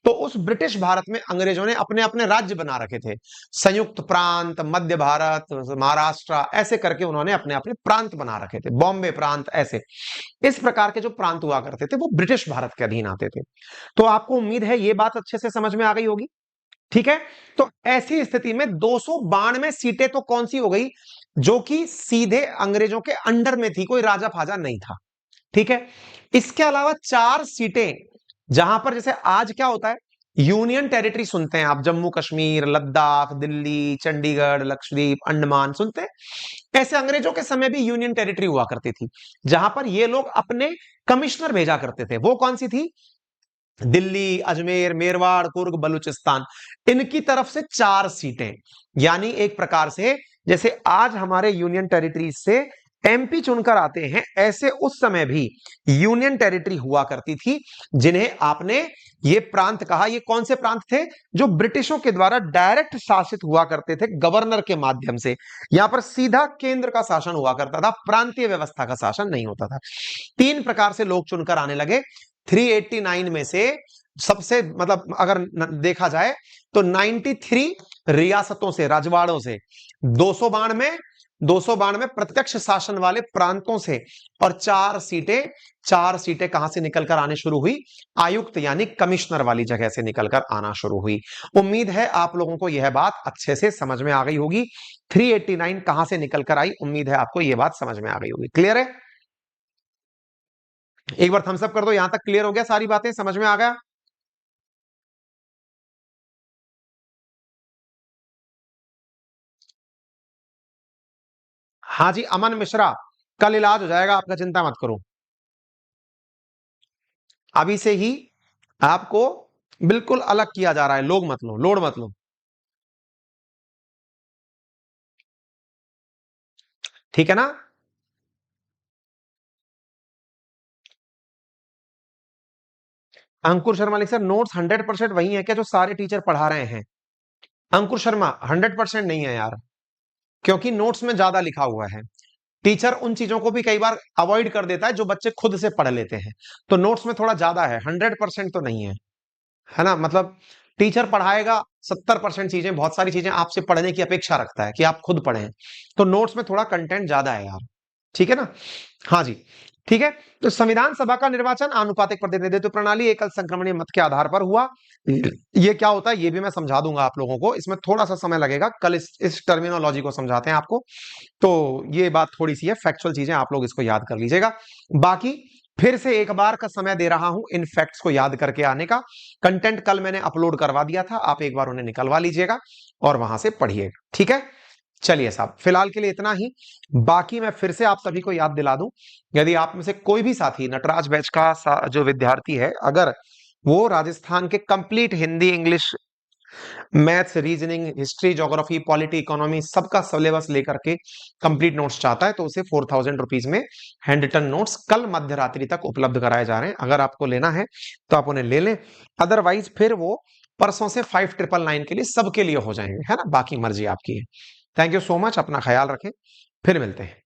तो उस ब्रिटिश भारत में अंग्रेजों ने अपने अपने राज्य बना रखे थे, संयुक्त प्रांत, मध्य भारत, महाराष्ट्र, ऐसे करके उन्होंने अपने अपने प्रांत बना रखे थे, बॉम्बे प्रांत, ऐसे इस प्रकार के जो प्रांत हुआ करते थे वो ब्रिटिश भारत के अधीन आते थे। तो आपको उम्मीद है ये बात अच्छे से समझ में आ गई होगी, ठीक है। तो ऐसी स्थिति में 292 सीटें तो कौन सी हो गई, जो कि सीधे अंग्रेजों के अंडर में थी, कोई राजा फाजा नहीं था, ठीक है। इसके अलावा 4 सीटें जहां पर, जैसे आज क्या होता है, यूनियन टेरिटरी सुनते हैं आप, जम्मू कश्मीर, लद्दाख, दिल्ली, चंडीगढ़, लक्षद्वीप, अंडमान सुनते हैं, ऐसे अंग्रेजों के समय भी यूनियन टेरिटरी हुआ करती थी, जहां पर ये लोग अपने कमिश्नर भेजा करते थे। वो कौन सी थी, दिल्ली, अजमेर, मेरवाड़, कुर्ग, बलूचिस्तान, इनकी तरफ से 4 सीटें। यानी एक प्रकार से जैसे आज हमारे यूनियन टेरिटरी से एमपी चुनकर आते हैं, ऐसे उस समय भी यूनियन टेरिटरी हुआ करती थी, जिन्हें आपने ये प्रांत कहा। ये कौन से प्रांत थे, जो ब्रिटिशों के द्वारा डायरेक्ट शासित हुआ करते थे गवर्नर के माध्यम से। यहां पर सीधा केंद्र का शासन हुआ करता था, प्रांतीय व्यवस्था का शासन नहीं होता था। 3 प्रकार से लोग चुनकर आने लगे। 389 में से सबसे, मतलब अगर देखा जाए तो 93 रियासतों से, रजवाड़ों से, 292 प्रत्यक्ष शासन वाले प्रांतों से, और 4 सीटें कहां से निकलकर आने शुरू हुई, आयुक्त यानी कमिश्नर वाली जगह से निकलकर आना शुरू हुई। उम्मीद है आप लोगों को यह बात अच्छे से समझ में आ गई होगी। 389 कहां से निकलकर आई, उम्मीद है आपको यह बात समझ में आ गई होगी। क्लियर है, एक बार थम्स अप कर दो, यहां तक क्लियर हो गया, सारी बातें समझ में आ गया। हाँ जी, अमन मिश्रा, कल इलाज हो जाएगा आपका, चिंता मत करो। अभी से ही आपको बिल्कुल अलग किया जा रहा है, लोग मत लो, लोड मत लो, ठीक है ना। अंकुर शर्मा लिख, सर नोट्स 100% वही है क्या जो सारे टीचर पढ़ा रहे हैं। अंकुर शर्मा 100% नहीं है यार, क्योंकि नोट्स में ज्यादा लिखा हुआ है। टीचर उन चीजों को भी कई बार अवॉइड कर देता है जो बच्चे खुद से पढ़ लेते हैं, तो नोट्स में थोड़ा ज्यादा है, 100% तो नहीं है, है ना। मतलब टीचर पढ़ाएगा 70% चीजें, बहुत सारी चीजें आपसे पढ़ने की अपेक्षा रखता है कि आप खुद पढ़ें, तो नोट्स में थोड़ा कंटेंट ज्यादा है यार, ठीक है ना। हाँ जी, ठीक है। तो संविधान सभा का निर्वाचन आनुपातिक प्रतिनिधित्व प्रणाली एकल संक्रमणीय मत के आधार पर हुआ। ये क्या होता है ये भी मैं समझा दूंगा आप लोगों को, इसमें थोड़ा सा समय लगेगा, कल इस टर्मिनोलॉजी को समझाते हैं आपको। तो ये बात थोड़ी सी है, फैक्चुअल चीजें आप लोग इसको याद कर लीजिएगा। बाकी फिर से एक बार का समय दे रहा हूं इन फैक्ट्स को याद करके आने का। कंटेंट कल मैंने अपलोड करवा दिया था, आप एक बार उन्हें निकलवा लीजिएगा और वहां से पढ़िएगा, ठीक है। चलिए साहब, फिलहाल के लिए इतना ही। बाकी मैं फिर से आप सभी को याद दिला दूं, यदि आप में से कोई भी साथी नटराज बैच का जो विद्यार्थी है, अगर वो राजस्थान के complete Hindi, English, maths, reasoning, history, geography, polity, economy सबका सिलेबस लेकर के कंप्लीट नोट्स चाहता है, तो उसे 4000 रुपीज में हैंड रिटन नोट्स कल मध्य रात्रि तक उपलब्ध कराए जा रहे हैं। अगर आपको लेना है तो आप उन्हें ले लें, अदरवाइज फिर वो परसों से 5999 के लिए सबके लिए हो जाएंगे, है ना। बाकी मर्जी आपकी है। थैंक यू सो मच, अपना ख्याल रखें, फिर मिलते हैं।